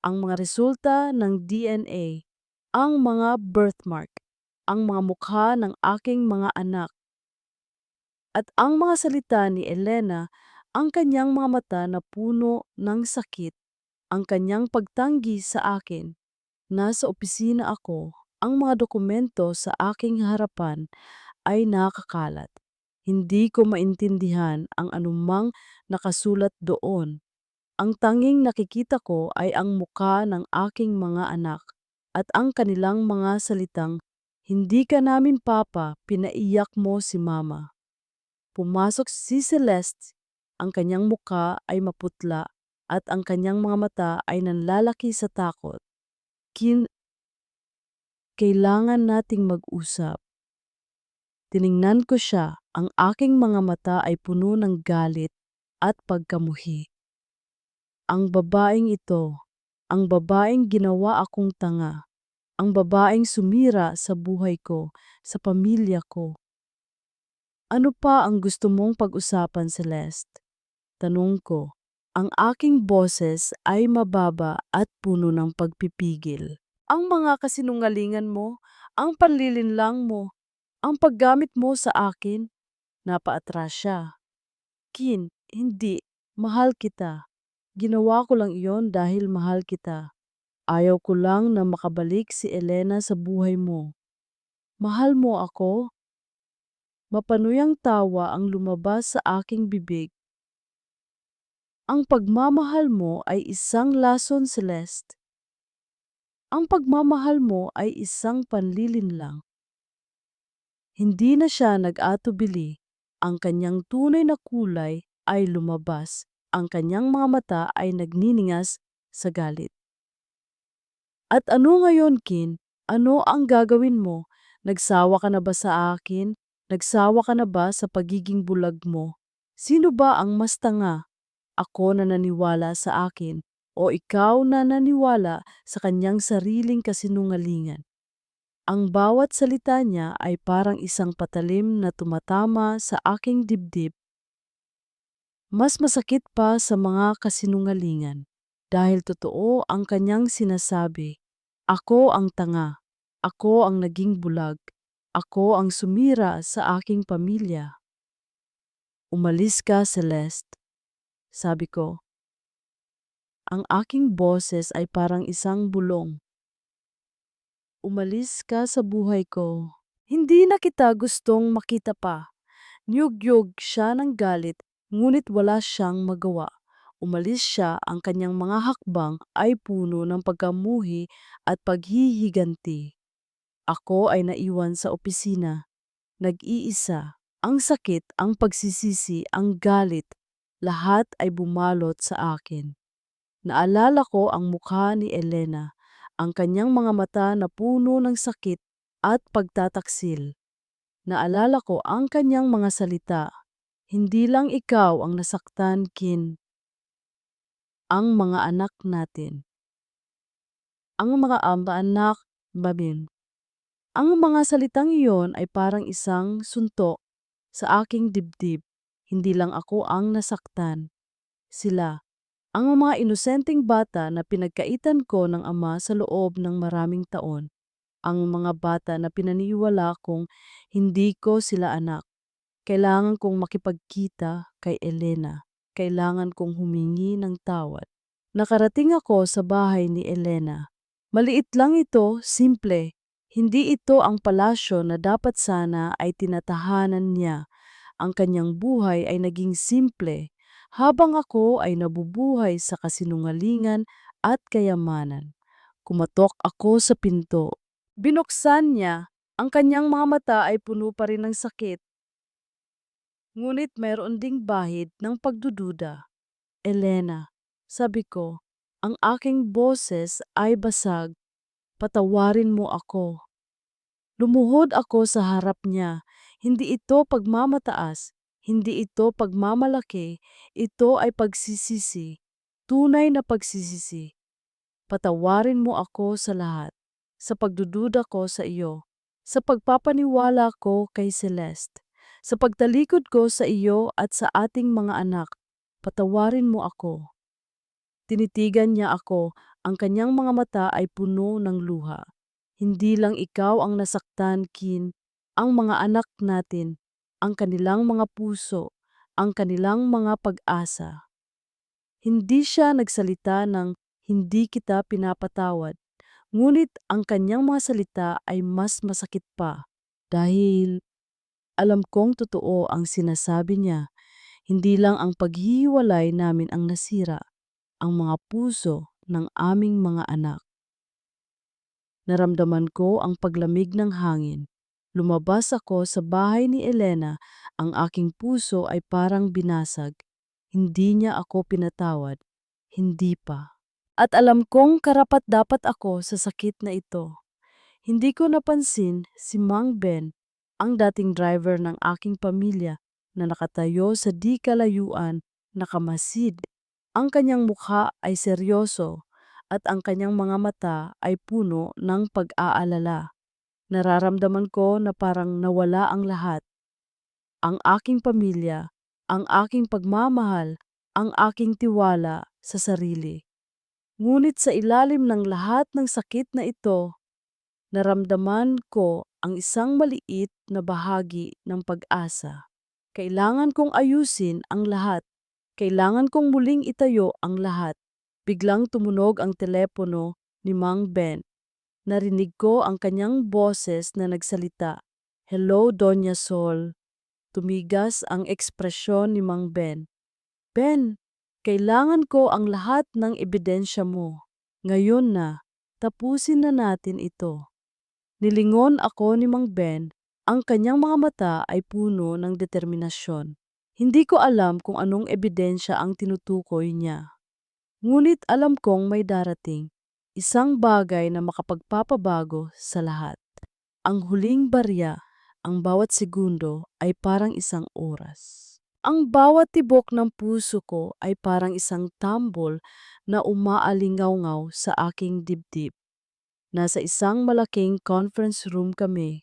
Ang mga resulta ng DNA, ang mga birthmark, ang mga mukha ng aking mga anak, at ang mga salita ni Elena, ang kanyang mga mata na puno ng sakit, ang kanyang pagtanggi sa akin. Nasa opisina ako, ang mga dokumento sa aking harapan ay nakakalat. Hindi ko maintindihan ang anumang nakasulat doon. Ang tanging nakikita ko ay ang muka ng aking mga anak at ang kanilang mga salitang, "Hindi ka namin papa, pinaiyak mo si mama." Pumasok si Celeste, ang kanyang muka ay maputla at ang kanyang mga mata ay nanlalaki sa takot. Kailangan nating mag-usap. Tiningnan ko siya, ang aking mga mata ay puno ng galit at pagkamuhi. Ang babaeng ito, ang babaeng ginawa akong tanga, ang babaeng sumira sa buhay ko, sa pamilya ko. Ano pa ang gusto mong pag-usapan, Celeste? Tanong ko. Ang aking boses ay mababa at puno ng pagpipigil. Ang mga kasinungalingan mo, ang panlilinlang mo, ang paggamit mo sa akin, napaatras siya. Kin, hindi. Mahal kita. Ginawa ko lang iyon dahil mahal kita. Ayaw ko lang na makabalik si Elena sa buhay mo. Mahal mo ako? Mapanuyang tawa ang lumabas sa aking bibig. Ang pagmamahal mo ay isang lason, Celeste. Ang pagmamahal mo ay isang panlilinlang. Hindi na siya nag-atubili. Ang kanyang tunay na kulay ay lumabas. Ang kanyang mga mata ay nagniningas sa galit. At ano ngayon, Kin? Ano ang gagawin mo? Nagsawa ka na ba sa akin? Nagsawa ka na ba sa pagiging bulag mo? Sino ba ang mas tanga? Ako na naniwala sa akin o ikaw na naniwala sa kanyang sariling kasinungalingan? Ang bawat salita niya ay parang isang patalim na tumatama sa aking dibdib. Mas masakit pa sa mga kasinungalingan dahil totoo ang kanyang sinasabi. Ako ang tanga. Ako ang naging bulag. Ako ang sumira sa aking pamilya. Umalis ka, Celeste. Sabi ko, ang aking boses ay parang isang bulong. Umalis ka sa buhay ko. Hindi na kita gustong makita pa. Niyog-yog siya ng galit, ngunit wala siyang magawa. Umalis siya, ang kanyang mga hakbang ay puno ng pagkamuhi at paghihiganti. Ako ay naiwan sa opisina. Nag-iisa. Ang sakit, ang pagsisisi, ang galit, lahat ay bumalot sa akin. Naalala ko ang mukha ni Elena, ang kanyang mga mata na puno ng sakit at pagtataksil. Naalala ko ang kanyang mga salita. Hindi lang ikaw ang nasaktan, Kin. Ang mga anak natin. Ang mga anak, babin. Ang mga salitang iyon ay parang isang suntok sa aking dibdib. Hindi lang ako ang nasaktan. Sila, ang mga inosenteng bata na pinagkaitan ko ng ama sa loob ng maraming taon. Ang mga bata na pinaniwala kong hindi ko sila anak. Kailangan kong makipagkita kay Elena. Kailangan kong humingi ng tawad. Nakarating ako sa bahay ni Elena. Maliit lang ito, simple. Hindi ito ang palasyo na dapat sana ay tinatahanan niya. Ang kanyang buhay ay naging simple, habang ako ay nabubuhay sa kasinungalingan at kayamanan. Kumatok ako sa pinto. Binuksan niya. Ang kanyang mga mata ay puno pa rin ng sakit. Ngunit mayroon ding bahid ng pagdududa. Elena, sabi ko, ang aking boses ay basag. Patawarin mo ako. Lumuhod ako sa harap niya. Hindi ito pagmamataas, hindi ito pagmamalaki, ito ay pagsisisi. Tunay na pagsisisi. Patawarin mo ako sa lahat, sa pagdududa ko sa iyo, sa pagpapaniwala ko kay Celeste, sa pagtalikod ko sa iyo at sa ating mga anak. Patawarin mo ako. Tinitigan niya ako, ang kanyang mga mata ay puno ng luha. Hindi lang ikaw ang nasaktan, Kin, ang mga anak natin, ang kanilang mga puso, ang kanilang mga pag-asa. Hindi siya nagsalita ng hindi kita pinapatawad, ngunit ang kanyang mga salita ay mas masakit pa dahil alam kong totoo ang sinasabi niya. Hindi lang ang paghihiwalay namin ang nasira, ang mga puso ng aming mga anak. Naramdaman ko ang paglamig ng hangin. Lumabas ako sa bahay ni Elena, ang aking puso ay parang binasag. Hindi niya ako pinatawad. Hindi pa. At alam kong karapat-dapat ako sa sakit na ito. Hindi ko napansin si Mang Ben, ang dating driver ng aking pamilya na nakatayo sa di kalayuan, nakamasid. Ang kanyang mukha ay seryoso at ang kanyang mga mata ay puno ng pag-aalala. Nararamdaman ko na parang nawala ang lahat. Ang aking pamilya, ang aking pagmamahal, ang aking tiwala sa sarili. Ngunit sa ilalim ng lahat ng sakit na ito, naramdaman ko ang isang maliit na bahagi ng pag-asa. Kailangan kong ayusin ang lahat. Kailangan kong muling itayo ang lahat. Biglang tumunog ang telepono ni Mang Ben. Narinig ko ang kanyang boses na nagsalita. Hello, Doña Sol. Tumigas ang ekspresyon ni Mang Ben. Ben, Kailangan ko ang lahat ng ebidensya mo. Ngayon na, tapusin na natin ito. Nilingon ako ni Mang Ben, ang kanyang mga mata ay puno ng determinasyon. Hindi ko alam kung anong ebidensya ang tinutukoy niya. Ngunit alam kong may darating, isang bagay na makapagpapabago sa lahat. Ang huling barya, ang bawat segundo ay parang isang oras. Ang bawat tibok ng puso ko ay parang isang tambol na umaalingaw sa aking dibdib. Nasa isang malaking conference room kami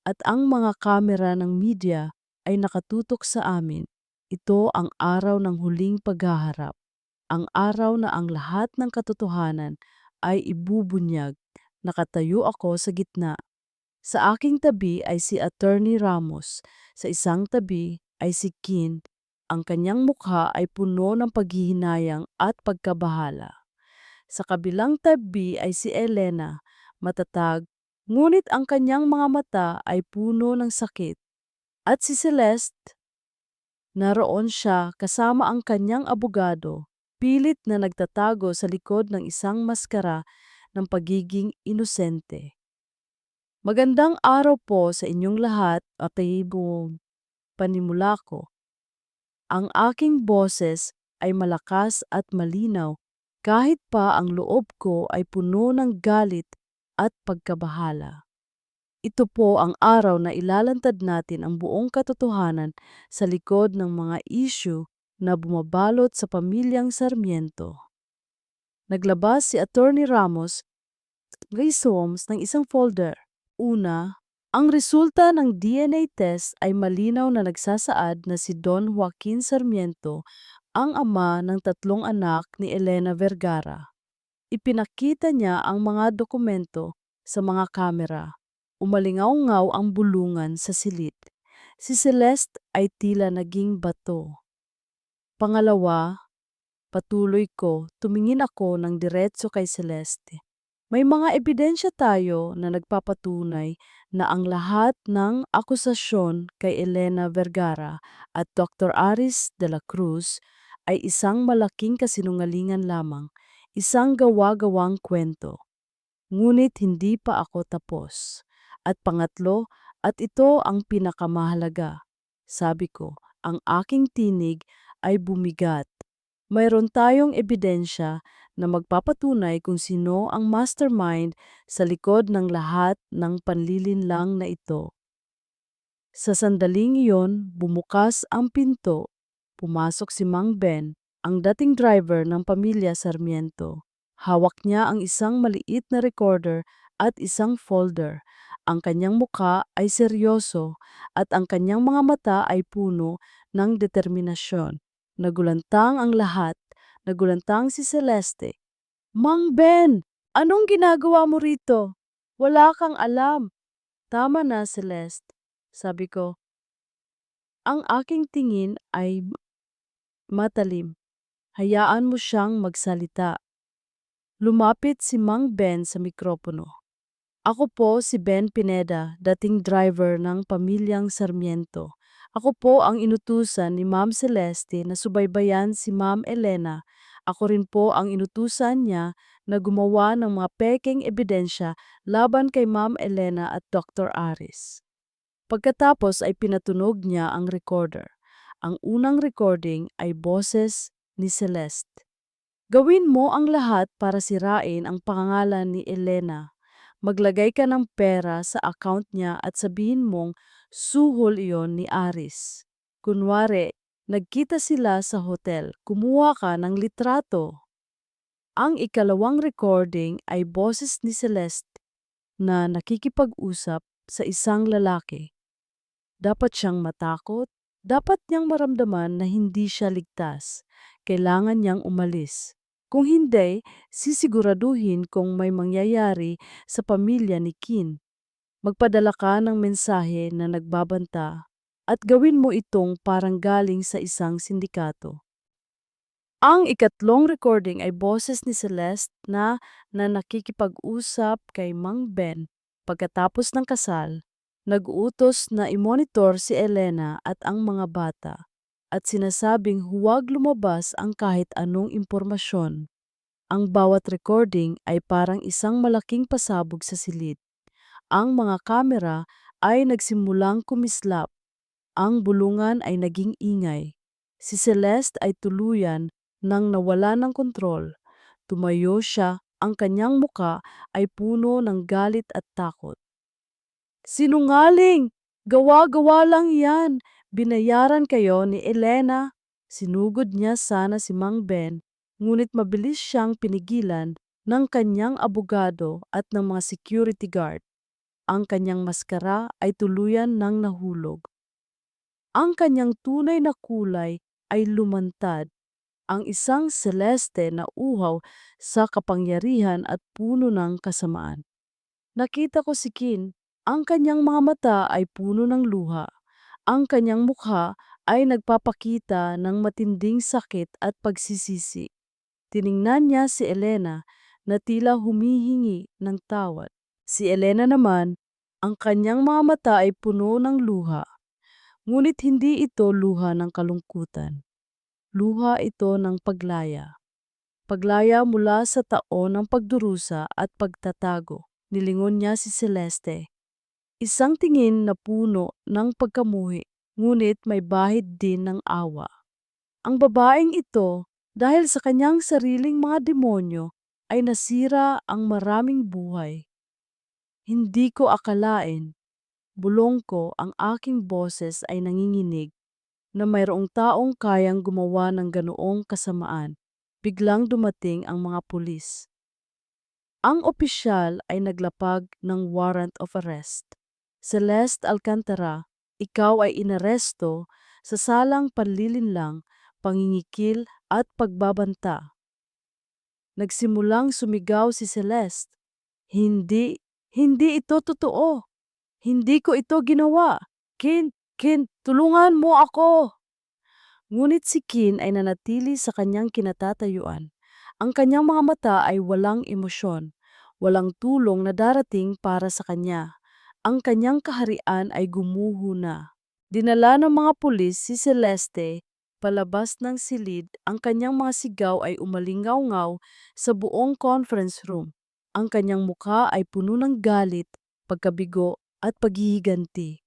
at ang mga kamera ng media ay nakatutok sa amin. Ito ang araw ng huling paghaharap, ang araw na ang lahat ng katotohanan ay ibubunyag. Nakatayo ako sa gitna. Sa aking tabi ay si Attorney Ramos, sa isang tabi ay si Kin. Ang kanyang mukha ay puno ng paghihinayang at pagkabahala. Sa kabilang tabi ay si Elena, matatag, ngunit ang kanyang mga mata ay puno ng sakit. At si Celeste, naroon siya kasama ang kanyang abogado, pilit na nagtatago sa likod ng isang maskara ng pagiging inosente. Magandang araw po sa inyong lahat, buong panimula ko. Ang aking boses ay malakas at malinaw kahit pa ang loob ko ay puno ng galit at pagkabahala. Ito po ang araw na ilalantad natin ang buong katotohanan sa likod ng mga issue na bumabalot sa pamilyang Sarmiento. Naglabas si Attorney Ramos Rhizomes ng isang folder. Una, ang resulta ng DNA test ay malinaw na nagsasaad na si Don Joaquin Sarmiento ang ama ng 3 anak ni Elena Vergara. Ipinakita niya ang mga dokumento sa mga kamera. Umalingaw-ngaw ang bulungan sa silid. Si Celeste ay tila naging bato. Pangalawa, patuloy ko, tumingin ako ng diretso kay Celeste. May mga ebidensya tayo na nagpapatunay na ang lahat ng akusasyon kay Elena Vergara at Dr. Aris de la Cruz ay isang malaking kasinungalingan lamang, isang gawa-gawang kwento. Ngunit hindi pa ako tapos. At pangatlo, at ito ang pinakamahalaga. Sabi ko, ang aking tinig ay bumigat. Mayroon tayong ebidensya na magpapatunay kung sino ang mastermind sa likod ng lahat ng panlilinlang na ito. Sa sandaling iyon, bumukas ang pinto. Pumasok si Mang Ben, ang dating driver ng pamilya Sarmiento. Hawak niya ang isang maliit na recorder at isang folder. Ang kanyang mukha ay seryoso at ang kanyang mga mata ay puno ng determinasyon. Nagulantang ang lahat. Nagulantang si Celeste. Mang Ben, anong ginagawa mo rito? Wala kang alam. Tama na, Celeste. Sabi ko, ang aking tingin ay matalim. Hayaan mo siyang magsalita. Lumapit si Mang Ben sa mikropono. Ako po si Ben Pineda, dating driver ng pamilyang Sarmiento. Ako po ang inutusan ni Ma'am Celeste na subaybayan si Ma'am Elena. Ako rin po ang inutusan niya na gumawa ng mga peking ebidensya laban kay Ma'am Elena at Dr. Aris. Pagkatapos ay pinatunog niya ang recorder. Ang unang recording ay boses ni Celeste. Gawin mo ang lahat para sirain ang pangalan ni Elena. Maglagay ka ng pera sa account niya at sabihin mong suhol iyon ni Aris. Kunwari, nagkita sila sa hotel, kumuha ka ng litrato. Ang ikalawang recording ay boses ni Celeste na nakikipag-usap sa isang lalaki. Dapat siyang matakot, dapat niyang maramdaman na hindi siya ligtas. Kailangan niyang umalis. Kung hindi, sisiguraduhin kung may mangyayari sa pamilya ni Kin. Magpadala ka ng mensahe na nagbabanta at gawin mo itong parang galing sa isang sindikato. Ang ikatlong recording ay boses ni Celeste na nakikipag-usap kay Mang Ben. Pagkatapos ng kasal, nag-uutos na i-monitor si Elena at ang mga bata. at sinasabing huwag lumabas ang kahit anong impormasyon. Ang bawat recording ay parang isang malaking pasabog sa silid. Ang mga kamera ay nagsimulang kumislap. Ang bulungan ay naging ingay. Si Celeste ay tuluyan nang nawala ng kontrol. Tumayo siya, ang kanyang muka ay puno ng galit at takot. Sinungaling! Gawa-gawa lang yan! Binayaran kayo ni Elena. Sinugod niya sana si Mang Ben, ngunit mabilis siyang pinigilan ng kanyang abogado at ng mga security guard. Ang kanyang maskara ay tuluyan ng nahulog. Ang kanyang tunay na kulay ay lumantad. Ang isang celeste na uhaw sa kapangyarihan at puno ng kasamaan. Nakita ko si Kin. Ang kanyang mga mata ay puno ng luha. Ang kanyang mukha ay nagpapakita ng matinding sakit at pagsisisi. Tiningnan niya si Elena na tila humihingi ng tawad. Si Elena naman, ang kanyang mga mata ay puno ng luha. Ngunit hindi ito luha ng kalungkutan. Luha ito ng paglaya. Paglaya mula sa taon ng pagdurusa at pagtatago. Nilingon niya si Celeste. Isang tingin na puno ng pagkamuhi, ngunit may bahid din ng awa. Ang babaeng ito, dahil sa kanyang sariling mga demonyo, ay nasira ang maraming buhay. Hindi ko akalain, bulong ko, ang aking boses ay nanginginig, na mayroong taong kayang gumawa ng ganoong kasamaan. Biglang dumating ang mga pulis. Ang opisyal ay naglapag ng warrant of arrest. Celeste Alcantara, ikaw ay inaresto sa salang panlilinlang, pangingikil at pagbabanta. Nagsimulang sumigaw si Celeste. Hindi, hindi ito totoo. Hindi ko ito ginawa. Kin, tulungan mo ako. Ngunit si Kin ay nanatili sa kanyang kinatatayuan. Ang kanyang mga mata ay walang emosyon, walang tulong na darating para sa kanya. Ang kanyang kaharian ay gumuho na. Dinala ng mga pulis si Celeste palabas ng silid. Ang kanyang mga sigaw ay umalingaw-ngaw sa buong conference room. Ang kanyang mukha ay puno ng galit, pagkabigo at paghihiganti.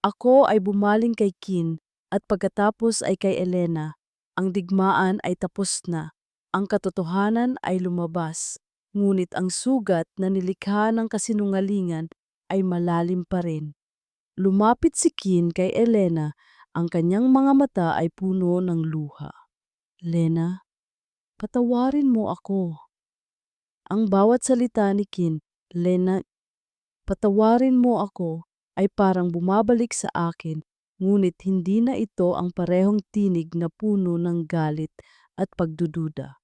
Ako ay bumaling kay Kin at pagkatapos ay kay Elena. Ang digmaan ay tapos na. Ang katotohanan ay lumabas. Ngunit ang sugat na nilikha ng kasinungalingan ay malalim pa rin. Lumapit si Kin kay Elena. Ang kanyang mga mata ay puno ng luha. Lena, patawarin mo ako. Ang bawat salita ni Kin, Lena, patawarin mo ako, ay parang bumabalik sa akin, ngunit hindi na ito ang parehong tinig na puno ng galit at pagdududa.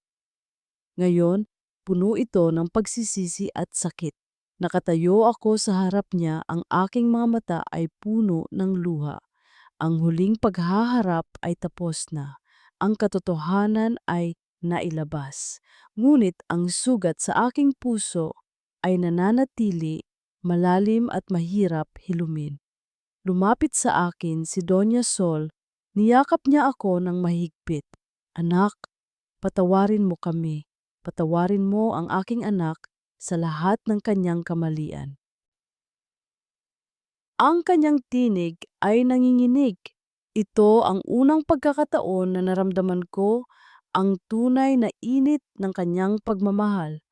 Ngayon, puno ito ng pagsisisi at sakit. Nakatayo ako sa harap niya, ang aking mga mata ay puno ng luha. Ang huling paghaharap ay tapos na. Ang katotohanan ay nailabas. Ngunit ang sugat sa aking puso ay nananatili, malalim at mahirap hilumin. Lumapit sa akin si Doña Sol, niyakap niya ako ng mahigpit. Anak, patawarin mo kami. Patawarin mo ang aking anak sa lahat ng kanyang kamalian. Ang kanyang tinig ay nanginginig. Ito ang unang pagkakataon na naramdaman ko ang tunay na init ng kanyang pagmamahal.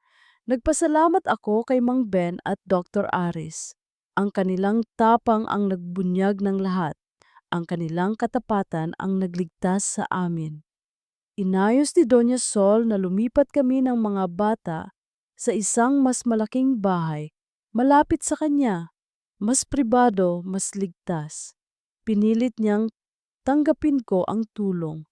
Nagpasalamat ako kay Mang Ben at Dr. Aris. Ang kanilang tapang ang nagbunyag ng lahat. Ang kanilang katapatan ang nagligtas sa amin. Inayos ni Doña Sol na lumipat kami ng mga bata sa isang mas malaking bahay, malapit sa kanya. Mas pribado, mas ligtas. Pinilit niyang tanggapin ko ang tulong.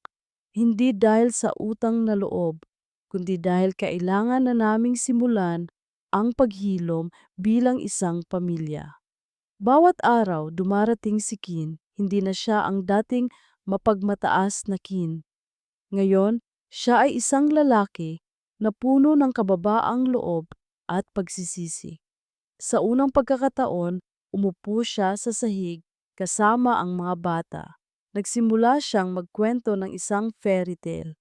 Hindi dahil sa utang na loob, kundi dahil kailangan na naming simulan ang paghilom bilang isang pamilya. Bawat araw dumarating si Kin, hindi na siya ang dating mapagmataas na Kin. Ngayon, siya ay isang lalaki na puno ng kababaang loob at pagsisisi. Sa unang pagkakataon, umupo siya sa sahig kasama ang mga bata. Nagsimula siyang magkwento ng isang fairy tale.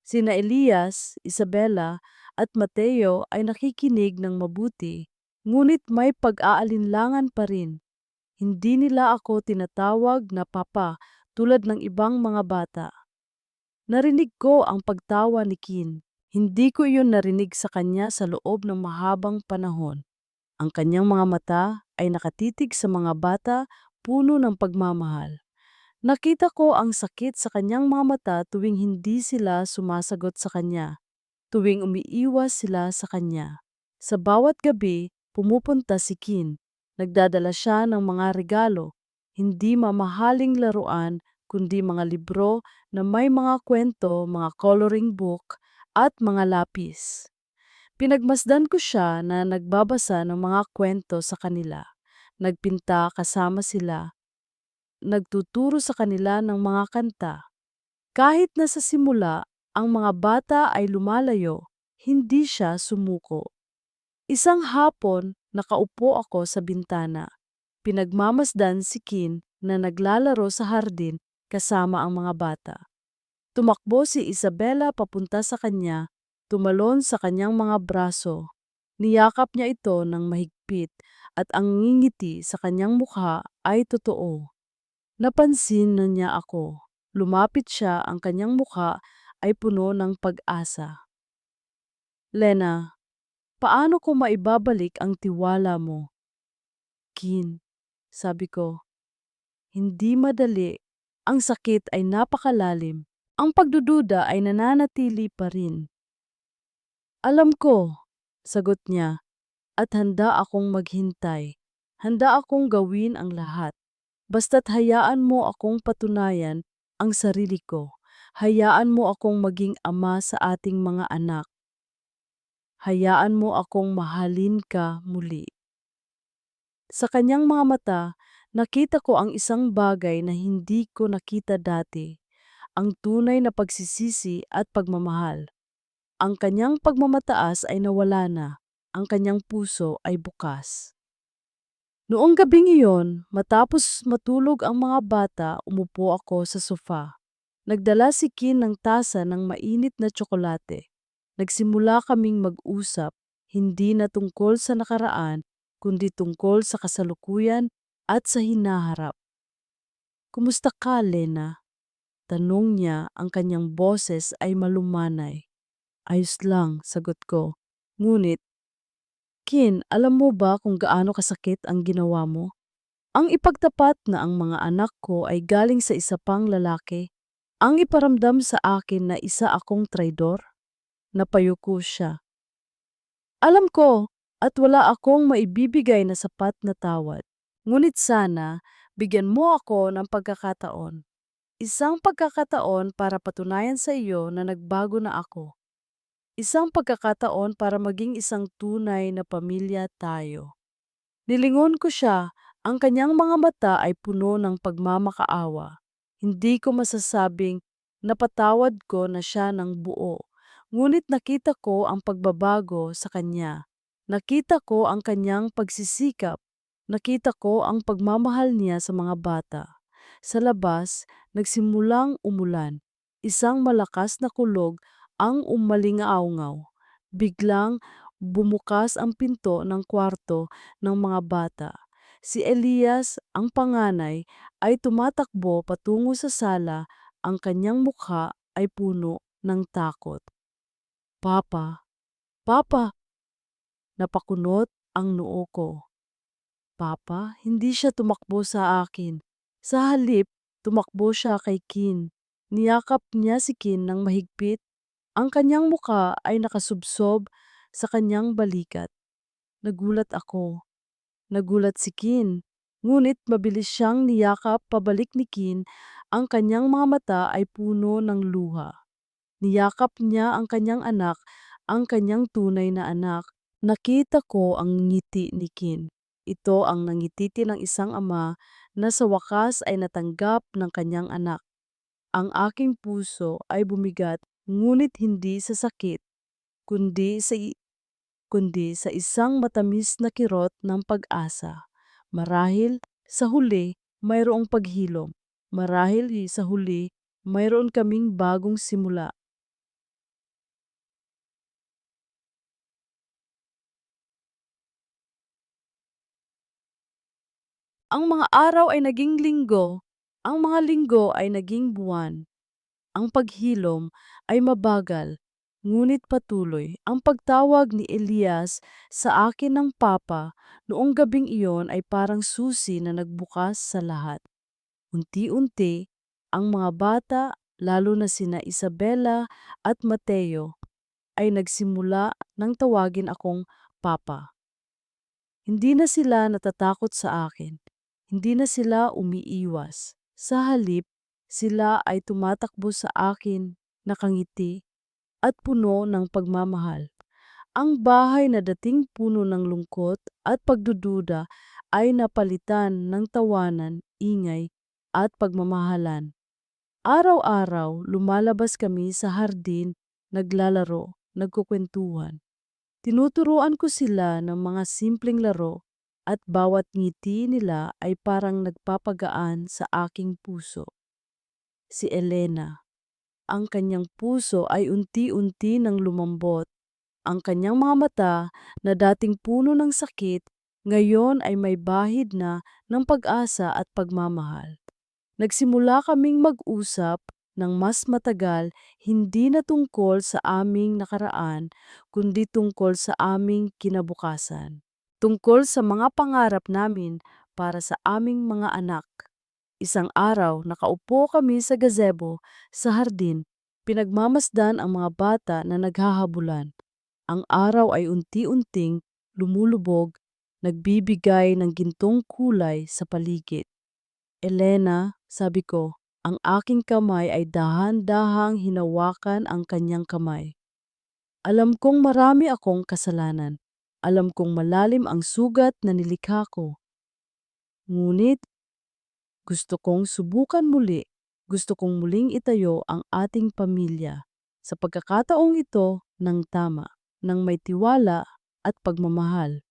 Sina Elias, Isabela at Mateo ay nakikinig ng mabuti, ngunit may pag-aalinlangan pa rin. Hindi nila ako tinatawag na papa tulad ng ibang mga bata. Narinig ko ang pagtawa ni Kin. Hindi ko iyon narinig sa kanya sa loob ng mahabang panahon. Ang kanyang mga mata ay nakatitig sa mga bata, puno ng pagmamahal. Nakita ko ang sakit sa kanyang mga mata tuwing hindi sila sumasagot sa kanya, tuwing umiiwas sila sa kanya. Sa bawat gabi, pumupunta si Kin. Nagdadala siya ng mga regalo, hindi mamahaling laruan, kundi mga libro na may mga kwento, mga coloring book, at mga lapis. Pinagmasdan ko siya na nagbabasa ng mga kwento sa kanila. Nagpinta kasama sila, nagtuturo sa kanila ng mga kanta. Kahit na sa simula, ang mga bata ay lumalayo, hindi siya sumuko. Isang hapon, nakaupo ako sa bintana. Pinagmamasdan si Kin na naglalaro sa hardin kasama ang mga bata. Tumakbo si Isabela papunta sa kanya, tumalon sa kanyang mga braso. Niyakap niya ito ng mahigpit at ang ngingiti sa kanyang mukha ay totoo. Napansin na niya ako. Lumapit siya, ang kanyang mukha ay puno ng pag-asa. Lena, paano ko maibabalik ang tiwala mo? Kin, sabi ko, hindi madali. Ang sakit ay napakalalim. Ang pagdududa ay nananatili pa rin. Alam ko, sagot niya, at handa akong maghintay. Handa akong gawin ang lahat. Basta't hayaan mo akong patunayan ang sarili ko. Hayaan mo akong maging ama sa ating mga anak. Hayaan mo akong mahalin ka muli. Sa kanyang mga mata, nakita ko ang isang bagay na hindi ko nakita dati, ang tunay na pagsisisi at pagmamahal. Ang kanyang pagmamataas ay nawala na, ang kanyang puso ay bukas. Noong gabing iyon, matapos matulog ang mga bata, umupo ako sa sofa. Nagdala si Kin ng tasa ng mainit na tsokolate. Nagsimula kaming mag-usap, hindi na tungkol sa nakaraan, kundi tungkol sa kasalukuyan at sa hinaharap. Kumusta ka, Lena? Tanong niya, ang kanyang boses ay malumanay. Ayos lang, sagot ko. Ngunit, Kin, alam mo ba kung gaano kasakit ang ginawa mo? Ang ipagtapat na ang mga anak ko ay galing sa isa pang lalaki. Ang iparamdam sa akin na isa akong traidor. Napayuko siya. Alam ko, at wala akong maibibigay na sapat na tawad. Ngunit sana, bigyan mo ako ng pagkakataon. Isang pagkakataon para patunayan sa iyo na nagbago na ako. Isang pagkakataon para maging isang tunay na pamilya tayo. Nilingon ko siya, ang kanyang mga mata ay puno ng pagmamakaawa. Hindi ko masasabing napatawad ko na siya ng buo, ngunit nakita ko ang pagbabago sa kanya. Nakita ko ang kanyang pagsisikap. Nakita ko ang pagmamahal niya sa mga bata. Sa labas, nagsimulang umulan. Isang malakas na kulog ang umalingaw-ngaw. Biglang bumukas ang pinto ng kwarto ng mga bata. Si Elias, ang panganay, ay tumatakbo patungo sa sala, ang kanyang mukha ay puno ng takot. Papa, Papa, napakunot ang noo ko. Papa, hindi siya tumakbo sa akin. Sa halip, tumakbo siya kay Kin. Niyakap niya si Kin ng mahigpit. Ang kanyang mukha ay nakasubsob sa kanyang balikat. Nagulat ako. Nagulat si Kin. Ngunit mabilis siyang niyakap pabalik ni Kin. Ang kanyang mga mata ay puno ng luha. Niyakap niya ang kanyang anak, ang kanyang tunay na anak. Nakita ko ang ngiti ni Kin. Ito ang nangititi ng isang ama na sa wakas ay natanggap ng kanyang anak. Ang aking puso ay bumigat, ngunit hindi sa sakit, kundi sa isang matamis na kirot ng pag-asa. Marahil, sa huli, mayroong paghilom. Marahil sa huli, mayroon kaming bagong simula. Ang mga araw ay naging linggo, ang mga linggo ay naging buwan. Ang paghilom ay mabagal, ngunit patuloy. Ang pagtawag ni Elias sa akin ng Papa noong gabing iyon ay parang susi na nagbukas sa lahat. Unti-unti, ang mga bata, lalo na sina Isabela at Mateo, ay nagsimula ng tawagin akong Papa. Hindi na sila natatakot sa akin. Hindi na sila umiiwas. Sa halip, sila ay tumatakbo sa akin, nakangiti, at puno ng pagmamahal. Ang bahay na dating puno ng lungkot at pagdududa ay napalitan ng tawanan, ingay, at pagmamahalan. Araw-araw, lumalabas kami sa hardin, naglalaro, nagkukwentuhan. Tinuturuan ko sila ng mga simpleng laro at bawat ngiti nila ay parang nagpapagaan sa aking puso. Si Elena, ang kanyang puso ay unti-unti nang lumambot. Ang kanyang mga mata na dating puno ng sakit, ngayon ay may bahid na ng pag-asa at pagmamahal. Nagsimula kaming mag-usap ng mas matagal, hindi na tungkol sa aming nakaraan, kundi tungkol sa aming kinabukasan. Tungkol sa mga pangarap namin para sa aming mga anak. Isang araw, nakaupo kami sa gazebo sa hardin, pinagmamasdan ang mga bata na naghahabulan. Ang araw ay unti-unting lumulubog, nagbibigay ng gintong kulay sa paligid. Elena, sabi ko, ang aking kamay ay dahan-dahang hinawakan ang kanyang kamay. Alam kong marami akong kasalanan. Alam kong malalim ang sugat na nilikha ko. Ngunit gusto kong subukan muli. Gusto kong muling itayo ang ating pamilya. Sa pagkakataong ito, ng tama, ng may tiwala at pagmamahal.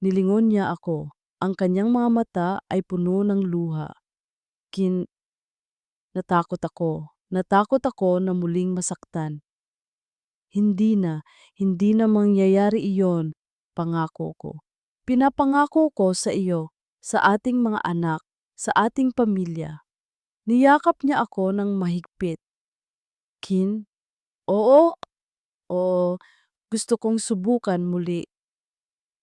Nilingon niya ako. Ang kanyang mga mata ay puno ng luha. Natakot ako. Natakot ako na muling masaktan. Hindi na mangyayari iyon, pangako ko. Pinapangako ko sa iyo, sa ating mga anak, sa ating pamilya. Niyakap niya ako ng mahigpit. Oo, oo, gusto kong subukan muli.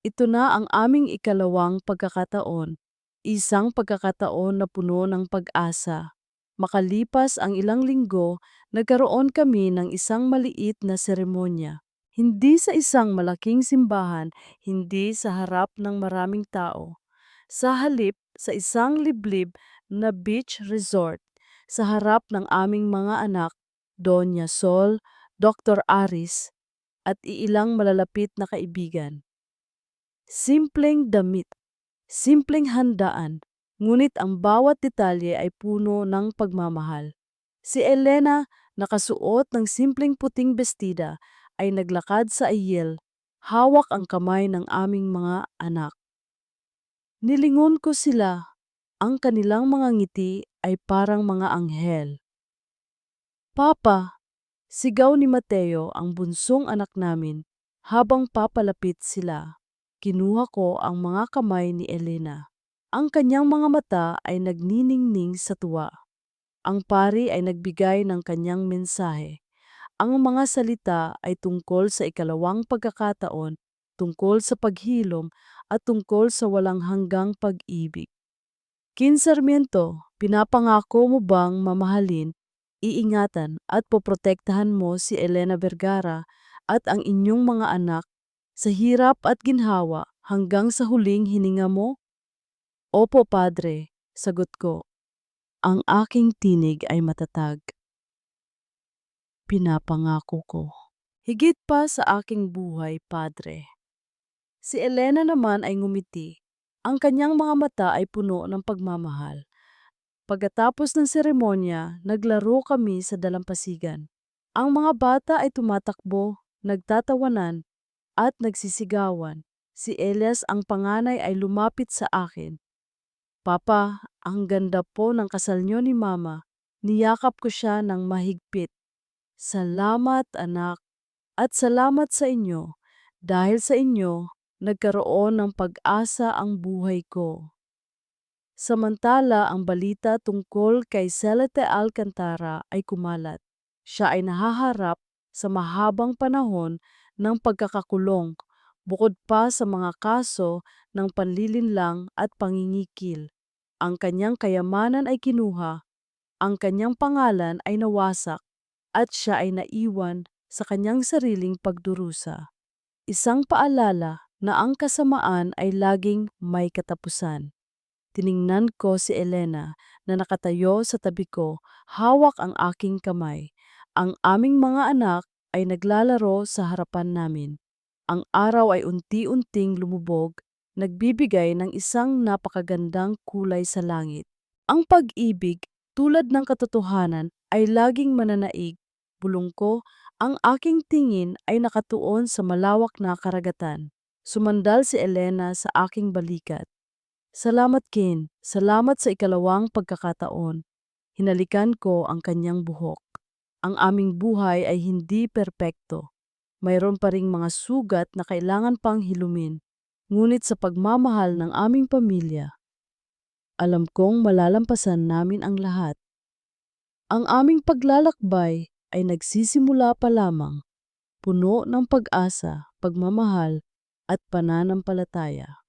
Ito na ang aming ikalawang pagkakataon, isang pagkakataon na puno ng pag-asa. Makalipas ang ilang linggo, nagkaroon kami ng isang maliit na seremonya. Hindi sa isang malaking simbahan, hindi sa harap ng maraming tao. Sa halip, sa isang liblib na beach resort, sa harap ng aming mga anak, Doña Sol, Dr. Aris, at iilang malalapit na kaibigan. Simpleng damit, simpleng handaan, ngunit ang bawat detalye ay puno ng pagmamahal. Si Elena, nakasuot ng simpleng puting bestida, ay naglakad sa aisle, hawak ang kamay ng aming mga anak. Nilingon ko sila, ang kanilang mga ngiti ay parang mga anghel. Papa, sigaw ni Mateo, ang bunsong anak namin, habang papalapit sila. Kinuha ko ang mga kamay ni Elena. Ang kanyang mga mata ay nagniningning sa tuwa. Ang pari ay nagbigay ng kanyang mensahe. Ang mga salita ay tungkol sa ikalawang pagkakataon, tungkol sa paghilom, at tungkol sa walang hanggang pag-ibig. Sarmiento, pinapangako mo bang mamahalin, iingatan at poprotektahan mo si Elena Vergara at ang inyong mga anak sa hirap at ginhawa hanggang sa huling hininga mo? Opo, Padre, sagot ko. Ang aking tinig ay matatag. Pinapangako ko. Higit pa sa aking buhay, Padre. Si Elena naman ay ngumiti. Ang kanyang mga mata ay puno ng pagmamahal. Pagkatapos ng seremonya, naglaro kami sa dalampasigan. Ang mga bata ay tumatakbo, nagtatawanan, at nagsisigawan. Si Elias, ang panganay, ay lumapit sa akin. Papa, Ang ganda po ng kasal niyo ni Mama. Niyakap ko siya ng mahigpit. Salamat anak at salamat sa inyo. Dahil sa inyo, nagkaroon ng pag-asa ang buhay ko. Samantala, ang balita tungkol kay Celeste Alcantara ay kumalat. Siya ay nahaharap sa mahabang panahon ng pagkakakulong, bukod pa sa mga kaso ng panlilinlang at pangingikil. Ang kanyang kayamanan ay kinuha, ang kanyang pangalan ay nawasak, at siya ay naiwan sa kanyang sariling pagdurusa. Isang paalala na ang kasamaan ay laging may katapusan. Tiningnan ko si Elena na nakatayo sa tabi ko, hawak ang aking kamay. Ang aming mga anak ay naglalaro sa harapan namin. Ang araw ay unti-unting lumubog, nagbibigay ng isang napakagandang kulay sa langit. Ang pag-ibig, tulad ng katotohanan, ay laging mananaig. Bulong ko, ang aking tingin ay nakatuon sa malawak na karagatan. Sumandal si Elena sa aking balikat. Salamat, Ken. Salamat sa ikalawang pagkakataon. Hinalikan ko ang kanyang buhok. Ang aming buhay ay hindi perpekto. Mayroon pa ring mga sugat na kailangan pang hilumin. Ngunit sa pagmamahal ng aming pamilya, alam kong malalampasan namin ang lahat. Ang aming paglalakbay ay nagsisimula pa lamang, puno ng pag-asa, pagmamahal at pananampalataya.